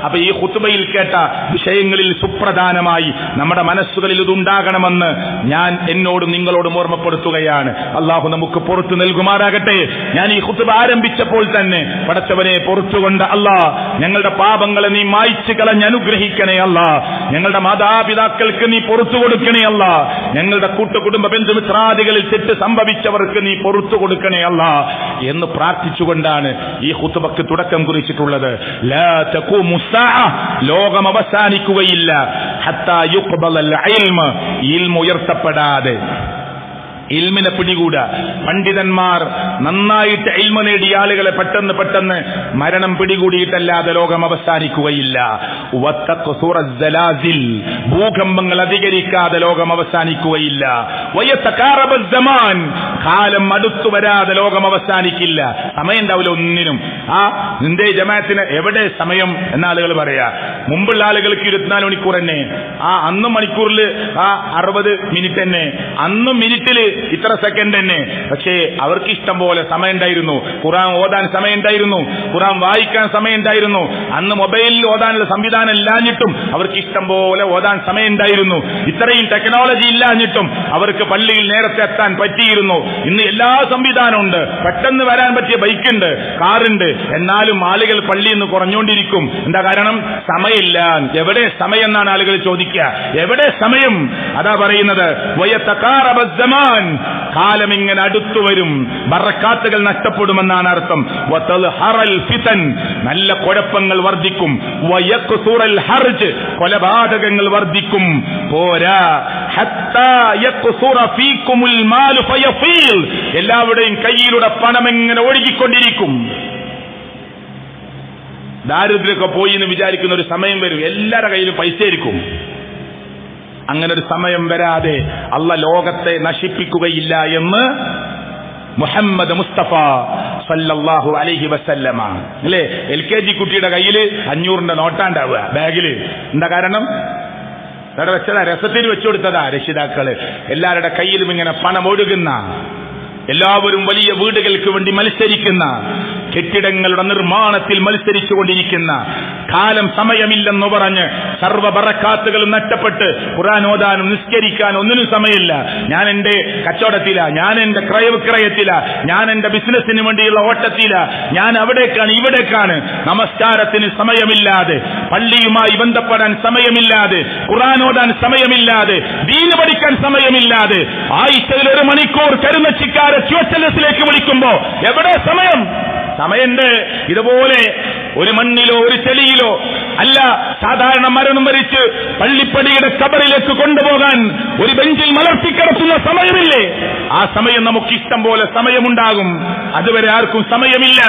അപ്പൊ ഈ ഖുത്ബയിൽ കേട്ട വിഷയങ്ങളിൽ സുപ്രധാനമായി നമ്മുടെ മനസ്സുകളിൽ ഇതുണ്ടാകണമെന്ന് ഞാൻ എന്നോടും നിങ്ങളോടും ഓർമ്മപ്പെടുത്തുകയാണ്. അള്ളാഹു നമുക്ക് പുറത്തു നൽകുമാറാകട്ടെ. ഞാൻ ഈ ഖുത്ബ ആരംഭിച്ചപ്പോൾ തന്നെ പടച്ചവനെ പുറത്തുകൊണ്ട് അല്ലാഹ് ഞങ്ങളുടെ പാപങ്ങളെ നീ മായ്ച്ചു കളഞ്ഞ് അനുഗ്രഹിക്കണേ അല്ലാഹ്. ഞങ്ങളുടെ മാതാപിതാക്കൾക്ക് നീ പുറത്തു കൊടുക്കണേ അല്ലാഹ്. ഞങ്ങളുടെ കൂട്ടുകുടുംബ ബന്ധുമിത്രാദികളിൽ തെറ്റ് സംഭവിച്ചവർക്ക് നീ പുറത്തു കൊടുക്കണേ അല്ലാഹ് എന്ന് പ്രാർത്ഥിച്ചുകൊണ്ടാണ് ഈ ഖുത്ബക്ക് തുടക്കം കുറിച്ചിട്ടുള്ളത്. ലാ തഖൂമു സ്സാഅ, ലോകം അവസാനിക്കുകയില്ല, ഹത്താ യുഖ്ബലൽ ഇൽമ, ഇൽമ ഉയർത്തപ്പെടാതെ, ഇൽമിനെ പിടികൂടാ. പണ്ഡിതന്മാർ നന്നായിട്ട് ഇൽമ നേടിയ ആളുകളെ പെട്ടെന്ന് മരണം പിടികൂടിയിട്ടല്ലാതെ ലോകം അവസാനിക്കുകയില്ല. ഭൂകമ്പങ്ങൾ അധികരിക്കാതെ ലോകം അവസാനിക്കുകയില്ല. കാലം അടുത്തു വരാതെ ലോകം അവസാനിക്കില്ല. സമയം ഉണ്ടാവില്ല ഒന്നിനും. നിന്റെ ജമാഅത്തിന് എവിടെ സമയം എന്ന ആളുകൾ പറയാ. മുമ്പുള്ള ആളുകൾക്ക് 24 മണിക്കൂർ തന്നെ, അന്നും മണിക്കൂറിൽ 60 മിനിറ്റ് തന്നെ, അന്നും മിനിറ്റിൽ ഇത്ര സെക്കൻഡ് തന്നെ. പക്ഷേ അവർക്ക് ഇഷ്ടം പോലെ സമയം ഉണ്ടായിരുന്നു. ഖുർആൻ ഓതാൻ സമയം ഉണ്ടായിരുന്നു, ഖുർആൻ വായിക്കാൻ സമയം ഉണ്ടായിരുന്നു. അന്ന് മൊബൈലിൽ ഓതാനുള്ള സംവിധാനം ഇല്ലാഞ്ഞിട്ടും അവർക്ക് ഇഷ്ടം പോലെ ഓതാൻ സമയം ഉണ്ടായിരുന്നു. ഇത്രയും ടെക്നോളജി ഇല്ലാഞ്ഞിട്ടും അവർക്ക് പള്ളിയിൽ നേരത്തെ എത്താൻ പറ്റിയിരുന്നു. ഇന്ന് എല്ലാ സംവിധാനവും ഉണ്ട്, പെട്ടെന്ന് വരാൻ പറ്റിയ ബൈക്കുണ്ട്, കാറുണ്ട്. എന്നാലും ആളുകൾ പള്ളിയിൽ നിന്ന് കുറഞ്ഞുകൊണ്ടിരിക്കും. എന്താ കാരണം? സമയമില്ല. എവിടെ സമയം എന്നാണ് ആളുകൾ ചോദിക്കുക. എവിടെ സമയം? അതാ പറയുന്നത് വയതഖാറബസ്സമാൻ, കാലം ഇങ്ങനെ അടുത്തു വരും, ബറക്കാത്തുകൾ നഷ്ടപ്പെടുമെന്നാണ് അർത്ഥം. വതൽഹറൽ ഫിതൻ, നല്ല കുഴപ്പങ്ങൾ വർദ്ധിക്കും. വയക്സുറൽ ഹർജ്, കൊലപാതകങ്ങൾ വർദ്ധിക്കും. പോരാ ഹത്താ യക്സുറ ഫീകുമുൽ മാലു ഫയഫീൽ, എല്ലാവരുടെയും കയ്യിലൂടെ പണം എങ്ങനെ ഒഴുകിക്കൊണ്ടിരിക്കും. ദാരിദ്ര്യമൊക്കെ പോയി എന്ന് വിചാരിക്കുന്ന ഒരു സമയം വരും, എല്ലാവരുടെ കയ്യിലും പൈസ ആയിരിക്കും. അങ്ങനെ ഒരു സമയം വരാതെ അള്ളാഹ് ലോകത്തെ നശിപ്പിക്കുകയില്ല എന്ന് മുഹമ്മദ് മുസ്തഫ സല്ലല്ലാഹു അലൈഹി വസല്ലമ. അല്ലേ, LKG കുട്ടിയുടെ കയ്യിൽ 500ന്റെ നോട്ടാണ്ടാവുക ബാഗില്. എന്താ കാരണം? അവിടെ വെച്ചതാ, രസത്തിന് വെച്ചുകൊടുത്തതാ രക്ഷിതാക്കള്. എല്ലാവരുടെ കയ്യിലും ഇങ്ങനെ പണം ഒഴുകുന്ന, എല്ലാവരും വലിയ വീടുകൾക്ക് വേണ്ടി മത്സരിക്കുന്ന, കെട്ടിടങ്ങളുടെ നിർമ്മാണത്തിൽ മത്സരിച്ചുകൊണ്ടിരിക്കുന്ന കാലം സമയമില്ലെന്ന് പറഞ്ഞ് സർവ്വ ബറക്കാത്തുകളും നഷ്ടപ്പെട്ട് ഖുർആൻ ഓതാനും നിസ്കരിക്കാനും ഒന്നിനും സമയമില്ല. ഞാൻ എന്റെ കച്ചവടത്തില, ഞാൻ എന്റെ ക്രയവിക്രയത്തില, ഞാൻ എന്റെ ബിസിനസിന് വേണ്ടിയുള്ള ഓട്ടത്തില, ഞാൻ അവിടേക്കാണ് ഇവിടേക്കാണ്. നമസ്കാരത്തിന് സമയമില്ലാതെ, പള്ളിയുമായി ബന്ധപ്പെടാൻ സമയമില്ലാതെ, ഖുർആൻ ഓതാൻ സമയമില്ലാതെ, ദീൻ പഠിക്കാൻ സമയമില്ലാതെ, ആഴ്ചയിൽ 1 മണിക്കൂർ കരുനച്ചിക്കാരെ QHLS വിളിക്കുമ്പോ എവിടെ സമയം? സമയമുണ്ട്. ഇതുപോലെ ഒരു മണ്ണിലോ ഒരു ചെളിയിലോ അല്ല, സാധാരണ മരണം വരിച്ച് പള്ളിപ്പടിയുടെ കബറിലേക്ക് കൊണ്ടുപോകാൻ ഒരു ബെഞ്ചിൽ മലർത്തിക്കിടത്തുന്ന സമയമില്ലേ? ആ സമയം നമുക്ക് ഇഷ്ടം പോലെ സമയമുണ്ടാകും. അതുവരെ ആർക്കും സമയമില്ല.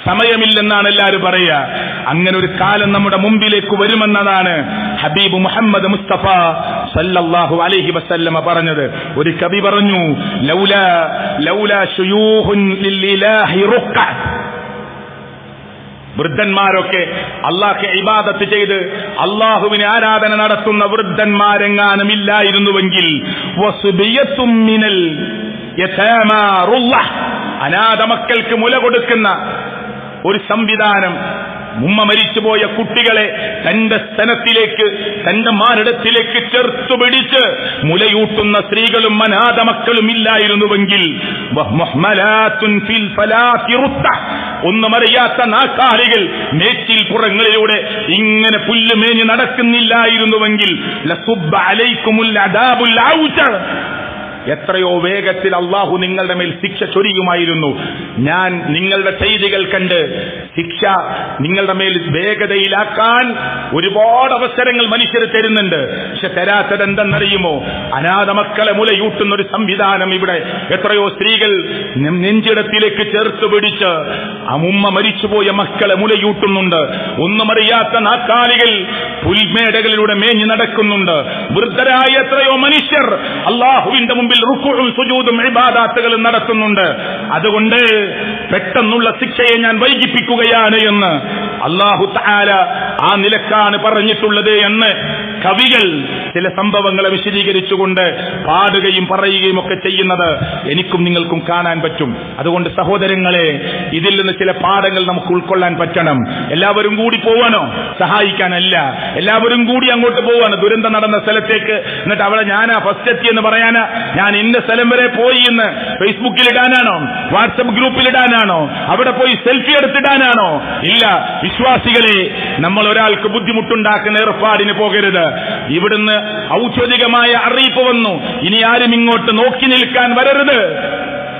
സമയമില്ലെന്നാണ് എല്ലാവരും പറയുക. അങ്ങനെ ഒരു കാലം നമ്മുടെ മുമ്പിലേക്ക് വരുമെന്നതാണ് ഹബീബ് മുഹമ്മദ് മുസ്തഫ സല്ലല്ലാഹു അലൈഹി വസല്ലമ പറഞ്ഞത്. ഒരു കവി പറഞ്ഞു, ലൗലാ ശുയൂഹുൻ ലില്ലാഹി റുക്ക, വൃദ്ധന്മാരൊക്കെ അള്ളാഹ്ക്ക് ഇബാദത്ത് ചെയ്ത് അള്ളാഹുവിന് ആരാധന നടത്തുന്ന വൃദ്ധന്മാരെങ്ങാനും ഇല്ലായിരുന്നുവെങ്കിൽ, വസുബിയത്തും മിനൽ യതാമാ റുള്ളഹ്, അനാഥ മക്കൾക്ക് മുല കൊടുക്കുന്ന ഒരു സംവിധാനം, ഉമ്മ മരിച്ചുപോയ കുട്ടികളെ തന്റെ സ്തനത്തിലേക്ക്, തന്റെ മാറിടത്തിലേക്ക് ചേർത്തു പിടിച്ച് മുലയൂട്ടുന്ന സ്ത്രീകളും അനാഥ മക്കളും ഇല്ലായിരുന്നുവെങ്കിൽ, ഒന്നുമറിയാത്ത നാക്കാലികൾ മേച്ചിൽ പുറങ്ങളിലൂടെ ഇങ്ങനെ പുല്ലുമേഞ്ഞ് നടക്കുന്നില്ലായിരുന്നുവെങ്കിൽ, ലസുബ്ബ അലൈക്കുമുൽ അദാബുൽ ഔജ, എത്രയോ വേഗത്തിൽ അള്ളാഹു നിങ്ങളുടെ മേൽ ശിക്ഷ ചൊരിയുമായിരുന്നു. ഞാൻ നിങ്ങളുടെ ചെയ്തികൾ കണ്ട് ശിക്ഷ നിങ്ങളുടെ മേൽ വേഗതയിലാക്കാൻ ഒരുപാട് അവസരങ്ങൾ മനുഷ്യർ തരുന്നുണ്ട്. പക്ഷെ തരാത്തത് എന്തെന്നറിയുമോ? അനാഥ മക്കളെ മുലയൂട്ടുന്ന ഒരു സംവിധാനം ഇവിടെ എത്രയോ സ്ത്രീകൾ നെഞ്ചിടത്തിലേക്ക് ചേർത്ത് പിടിച്ച് ഉമ്മ മരിച്ചുപോയ മക്കളെ മുലയൂട്ടുന്നുണ്ട്. ഒന്നുമറിയാത്ത നാക്കാലികൾ പുൽമേടകളിലൂടെ മേഞ്ഞു നടക്കുന്നുണ്ട്. വൃദ്ധരായ എത്രയോ മനുഷ്യർ അള്ളാഹുവിന്റെ മുമ്പിൽ റുക്ഉഉം സുജൂദും ഇബാദത്തുകളും നടത്തുന്നുണ്ട്. അതുകൊണ്ട് പെട്ടെന്നുള്ള ശിക്ഷയെ ഞാൻ വൈകിപ്പിക്കുകയാണ് എന്ന് അല്ലാഹു തആല ആ നിലക്കാണ് പറഞ്ഞിട്ടുള്ളത് എന്ന് കവികൾ ചില സംഭവങ്ങളെ വിശദീകരിച്ചുകൊണ്ട് പാടുകയും പറയുകയും ഒക്കെ ചെയ്യുന്നത് എനിക്കും നിങ്ങൾക്കും കാണാൻ പറ്റും. അതുകൊണ്ട് സഹോദരങ്ങളെ, ഇതിൽ നിന്ന് ചില പാഠങ്ങൾ നമുക്ക് ഉൾക്കൊള്ളാൻ പറ്റണം. എല്ലാവരും കൂടി പോവാനോ? സഹായിക്കാനല്ല. എല്ലാവരും കൂടി അങ്ങോട്ട് പോവാണ് ദുരന്തം നടന്ന സ്ഥലത്തേക്ക്. എന്നിട്ട് അവിടെ ഞാനാ ഫസ്റ്റ് എത്തിയെന്ന് പറയാനാ, ഞാൻ ഇന്ന സ്ഥലം വരെ പോയി എന്ന് ഫേസ്ബുക്കിൽ ഇടാനാണോ? വാട്സപ്പ് ഗ്രൂപ്പിൽ ഇടാനാണോ? അവിടെ പോയി സെൽഫി എടുത്തിടാനാണോ? ഇല്ല. വിശ്വാസികളെ, നമ്മൾ ഒരാൾക്ക് ബുദ്ധിമുട്ടുണ്ടാക്കുന്ന ഏർപ്പാടിന് പോകരുത്. ഇവിടുന്ന് ഔദ്യോഗികമായ അറിയിപ്പ് വന്നു, ഇനി ആരും ഇങ്ങോട്ട് നോക്കി നിൽക്കാൻ വരരുത്,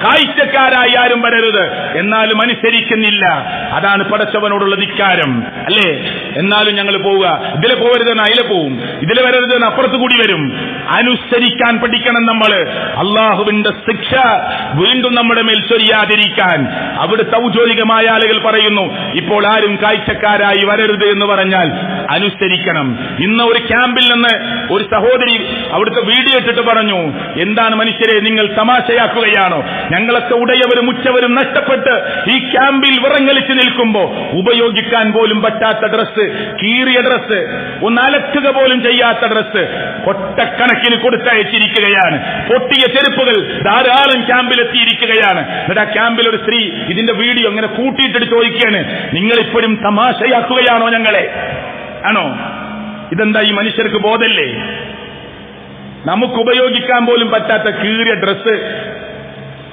കാഴ്ചക്കാരായി ആരും വരരുത്. എന്നാലും അനുസരിക്കുന്നില്ല. അതാണ് പടച്ചവനോടുള്ള ധിക്കാരം, അല്ലേ? എന്നാലും ഞങ്ങൾ പോവുക. ഇതിലെ പോകരുതെന്ന് അതിലെ പോവും, ഇതിലെ വരരുതെന്ന് അപ്പുറത്ത് കൂടി വരും. അനുസരിക്കാൻ പഠിക്കണം നമ്മൾ. അള്ളാഹുവിന്റെ ശിക്ഷ വീണ്ടും നമ്മുടെ മേൽ ചൊരിയാതിരിക്കാൻ അവിടുത്തെ ഔദ്യോഗികമായ ആളുകൾ പറയുന്നു, ഇപ്പോൾ ആരും കാഴ്ചക്കാരായി വരരുത് എന്ന് പറഞ്ഞാൽ അനുസരിക്കണം. ഇന്ന് ഒരു ക്യാമ്പിൽ നിന്ന് ഒരു സഹോദരി അവിടുത്തെ വീഡിയോ ഇട്ടിട്ട് പറഞ്ഞു, എന്താണ് മനുഷ്യരെ നിങ്ങൾ തമാശയാക്കുകയാണോ? ഞങ്ങളൊക്കെ ഉടയവരും ഉച്ചവരും നഷ്ടപ്പെട്ട് ഈ ക്യാമ്പിൽ വിറങ്ങലിച്ച് നിൽക്കുമ്പോ ഉപയോഗിക്കാൻ പോലും പറ്റാത്ത ഡ്രസ്സ്, കീറിയ ഡ്രസ്സ്, ഒന്ന് അലക്കുക പോലും ചെയ്യാത്ത ഡ്രസ്സ് കൊട്ടക്കണക്കിന് കൊടുത്തയച്ചിരിക്കുകയാണ്. പൊട്ടിയ ചെരുപ്പുകൾ ധാരാളം ക്യാമ്പിലെത്തിയിരിക്കുകയാണ്. എന്നിട്ട് ആ ക്യാമ്പിൽ ഒരു സ്ത്രീ ഇതിന്റെ വീഡിയോ അങ്ങനെ കൂട്ടിയിട്ടിട്ട് ചോദിക്കുകയാണ്, നിങ്ങളിപ്പോഴും തമാശയാക്കുകയാണോ ഞങ്ങളെ? ആണോ? ഇതെന്താ ഈ മനുഷ്യർക്ക് ബോധല്ലേ? നമുക്ക് ഉപയോഗിക്കാൻ പോലും പറ്റാത്ത കീറിയ ഡ്രസ്സ്,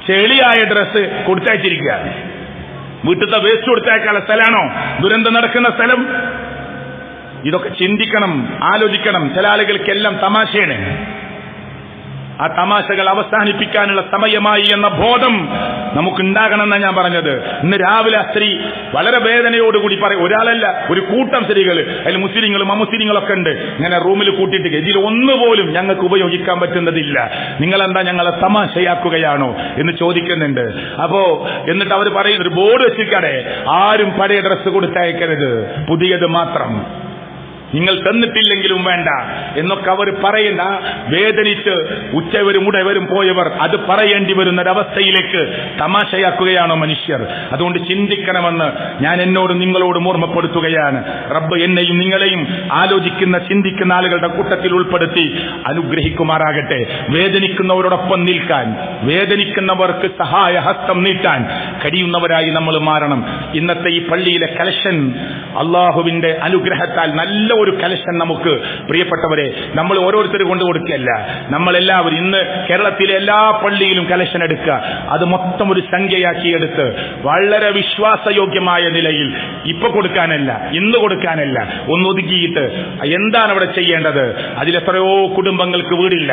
ചെളിയായ ഡ്രസ്സ് കൊടുത്തയച്ചിരിക്കുക. വീട്ടിലത്തെ വേസ്റ്റ് കൊടുത്തയക്കാനുള്ള സ്ഥലമാണോ ദുരന്തം നടക്കുന്ന സ്ഥലം? ഇതൊക്കെ ചിന്തിക്കണം, ആലോചിക്കണം. ചില ആളുകൾക്കെല്ലാം തമാശയാണ്. ആ തമാശകൾ അവസാനിപ്പിക്കാനുള്ള സമയമായി എന്ന ബോധം നമുക്കുണ്ടാകണമെന്നാണ് ഞാൻ പറഞ്ഞത്. ഇന്ന് രാവിലെ ആ സ്ത്രീ വളരെ വേദനയോടുകൂടി പറയും, ഒരാളല്ല ഒരു കൂട്ടം സ്ത്രീകൾ, അതിൽ മുസ്ലിങ്ങളും അമുസ്ലിങ്ങളൊക്കെ ഉണ്ട്, ഇങ്ങനെ റൂമിൽ കൂട്ടിയിട്ട് ഇതിൽ ഒന്നുപോലും ഞങ്ങൾക്ക് ഉപയോഗിക്കാൻ പറ്റുന്നതില്ല, നിങ്ങളെന്താ ഞങ്ങളെ തമാശയാക്കുകയാണോ എന്ന് ചോദിക്കുന്നുണ്ട്. അപ്പോ എന്നിട്ട് അവർ പറയുന്ന ഒരു ബോർഡ് വെച്ചിരിക്കടെ, ആരും പഴയ ഡ്രസ്സ് കൊടുത്തയക്കരുത്, പുതിയത് മാത്രം, നിങ്ങൾ തന്നിട്ടില്ലെങ്കിലും വേണ്ട എന്നൊക്കെ അവർ പറയേണ്ട. വേദനിച്ച് ഉച്ചവരും ഉടവരും പോയവർ അത് പറയേണ്ടി വരുന്നൊരവസ്ഥയിലേക്ക് തമാശയാക്കുകയാണോ മനുഷ്യർ? അതുകൊണ്ട് ചിന്തിക്കണമെന്ന് ഞാൻ എന്നോടും നിങ്ങളോടും ഓർമ്മപ്പെടുത്തുകയാണ്. റബ്ബ് എന്നെയും നിങ്ങളെയും ആലോചിക്കുന്ന ചിന്തിക്കുന്ന ആളുകളുടെ കൂട്ടത്തിൽ ഉൾപ്പെടുത്തി അനുഗ്രഹിക്കുമാറാകട്ടെ. വേദനിക്കുന്നവരോടൊപ്പം നിൽക്കാൻ, വേദനിക്കുന്നവർക്ക് സഹായ ഹസ്തം നീട്ടാൻ കഴിയുന്നവരായി നമ്മൾ മാറണം. ഇന്നത്തെ ഈ പള്ളിയിലെ കലക്ഷൻ അള്ളാഹുവിന്റെ അനുഗ്രഹത്താൽ നല്ല ഒരു കലക്ഷൻ നമുക്ക്, പ്രിയപ്പെട്ടവരെ, നമ്മൾ ഓരോരുത്തർ കൊണ്ടു കൊടുക്കുകയല്ല, നമ്മളെല്ലാവരും ഇന്ന് കേരളത്തിലെ എല്ലാ പള്ളിയിലും കലക്ഷൻ എടുക്കുക, അത് മൊത്തം ഒരു സംഖ്യയാക്കി എടുത്ത് വളരെ വിശ്വാസയോഗ്യമായ നിലയിൽ ഇപ്പൊ കൊടുക്കാനല്ല, ഇന്ന് കൊടുക്കാനല്ല, ഒന്നൊതുക്കിയിട്ട് എന്താണ് അവിടെ ചെയ്യേണ്ടത്? അതിലെത്രയോ കുടുംബങ്ങൾക്ക് വീടില്ല,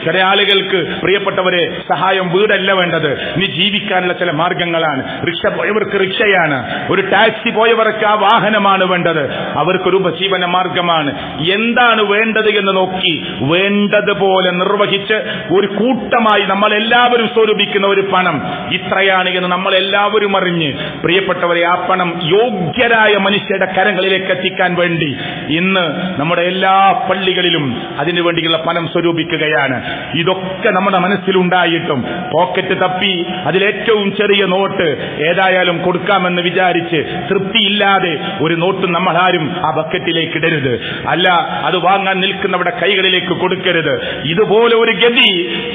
ചില ആളുകൾക്ക്, പ്രിയപ്പെട്ടവരെ, സഹായം വീടല്ല വേണ്ടത്, ഇനി ജീവിക്കാനുള്ള ചില മാർഗങ്ങളാണ്. റിക്ഷ പോയവർക്ക് റിക്ഷയാണ്, ഒരു ടാക്സി പോയവർക്ക് ആ വാഹനമാണ് വേണ്ടത്, അവർക്കൊരു ഉപജീവന മാർഗമാണ്. എന്താണ് വേണ്ടത് എന്ന് നോക്കി വേണ്ടതുപോലെ നിർവഹിച്ച് ഒരു കൂട്ടമായി നമ്മളെല്ലാവരും സ്വരൂപിക്കുന്ന ഒരു പണം ഇത്രയാണ് എന്ന് നമ്മളെല്ലാവരും അറിഞ്ഞ്, പ്രിയപ്പെട്ടവരെ, ആ പണം യോഗ്യരായ മനുഷ്യരുടെ കരങ്ങളിലേക്ക് എത്തിക്കാൻ വേണ്ടി ഇന്ന് നമ്മുടെ എല്ലാ പള്ളികളിലും അതിനു വേണ്ടിയുള്ള പണം സ്വരൂപിക്കുകയാണ്. ഇതൊക്കെ നമ്മുടെ മനസ്സിലുണ്ടായിട്ടും പോക്കറ്റ് തപ്പി അതിലേറ്റവും ചെറിയ നോട്ട് ഏതായാലും കൊടുക്കാമെന്ന് വിചാരിച്ച് തൃപ്തിയില്ലാതെ ഒരു നോട്ട് നമ്മളാരും ആ ബക്കറ്റിലേക്ക് ഇടരുത്. അല്ല, അത് വാങ്ങാൻ നിൽക്കുന്നവരുടെ കൈകളിലേക്ക് കൊടുക്കരുത്. ഇതുപോലെ ഒരു ഗതി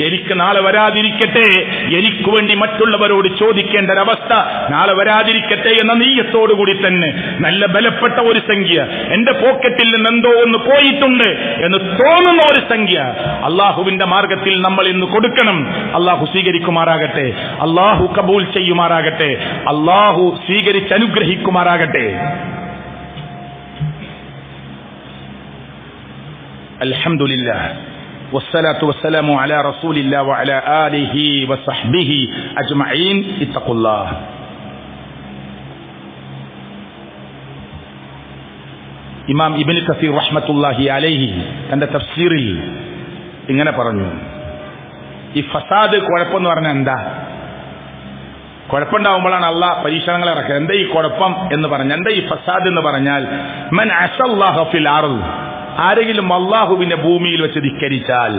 എനിക്ക് നാളെ വരാതിരിക്കട്ടെ, എനിക്ക് വേണ്ടി മറ്റുള്ളവരോട് ചോദിക്കേണ്ട ഒരവസ്ഥ നാളെ വരാതിരിക്കട്ടെ എന്ന നീയത്തോടുകൂടി തന്നെ നല്ല ബലപ്പെട്ട ഒരു സംഖ്യ, എന്റെ പോക്കറ്റിൽ നിന്ന് എന്തോ ഒന്ന് പോയിട്ടുണ്ട് എന്ന് തോന്നുന്ന ഒരു സംഖ്യ അള്ളാഹുവിന്റെ മാർഗത്തിൽ നമ്മൾ ഇന്ന് കൊടുക്കണം. അള്ളാഹു സ്വീകരിക്കുമാറാകട്ടെ, അള്ളാഹു കബൂൽ ചെയ്യുമാറാകട്ടെ, അള്ളാഹു സ്വീകരിച്ച് അനുഗ്രഹിക്കുമാറാകട്ടെ. അൽഹംദുലില്ലാഹ് വസ്സലാത്തു വസ്സലാമു അലാ റസൂലില്ലാഹി വഅലാ ആലിഹി വസഹ്ബിഹി അജ്മഈൻ. ഇത്തഖുല്ലാഹ്. ഇമാം ഇബ്നു കസീർ റഹ്മത്തുള്ളാഹി അലൈഹി തന്റെ തഫ്സീറിൽ ഇങ്ങനെ പറഞ്ഞു, ഈ ഫസാദ്, കുഴപ്പമെന്ന് പറഞ്ഞാൽ എന്താ? കുഴപ്പമുണ്ടാവുമ്പോഴാണ് അള്ളാഹ് പരീക്ഷണങ്ങൾ ഇറക്കുക. എന്താ ഈ കുഴപ്പം എന്ന് പറഞ്ഞാൽ, എന്താ ഈ ഫസാദ് എന്ന് പറഞ്ഞാൽ, മൻ അസല്ലാഹ ഫിൽ അർദ്, ആരെങ്കിലും അള്ളാഹുവിനെ ഭൂമിയിൽ വെച്ച് ധിക്കരിച്ചാൽ,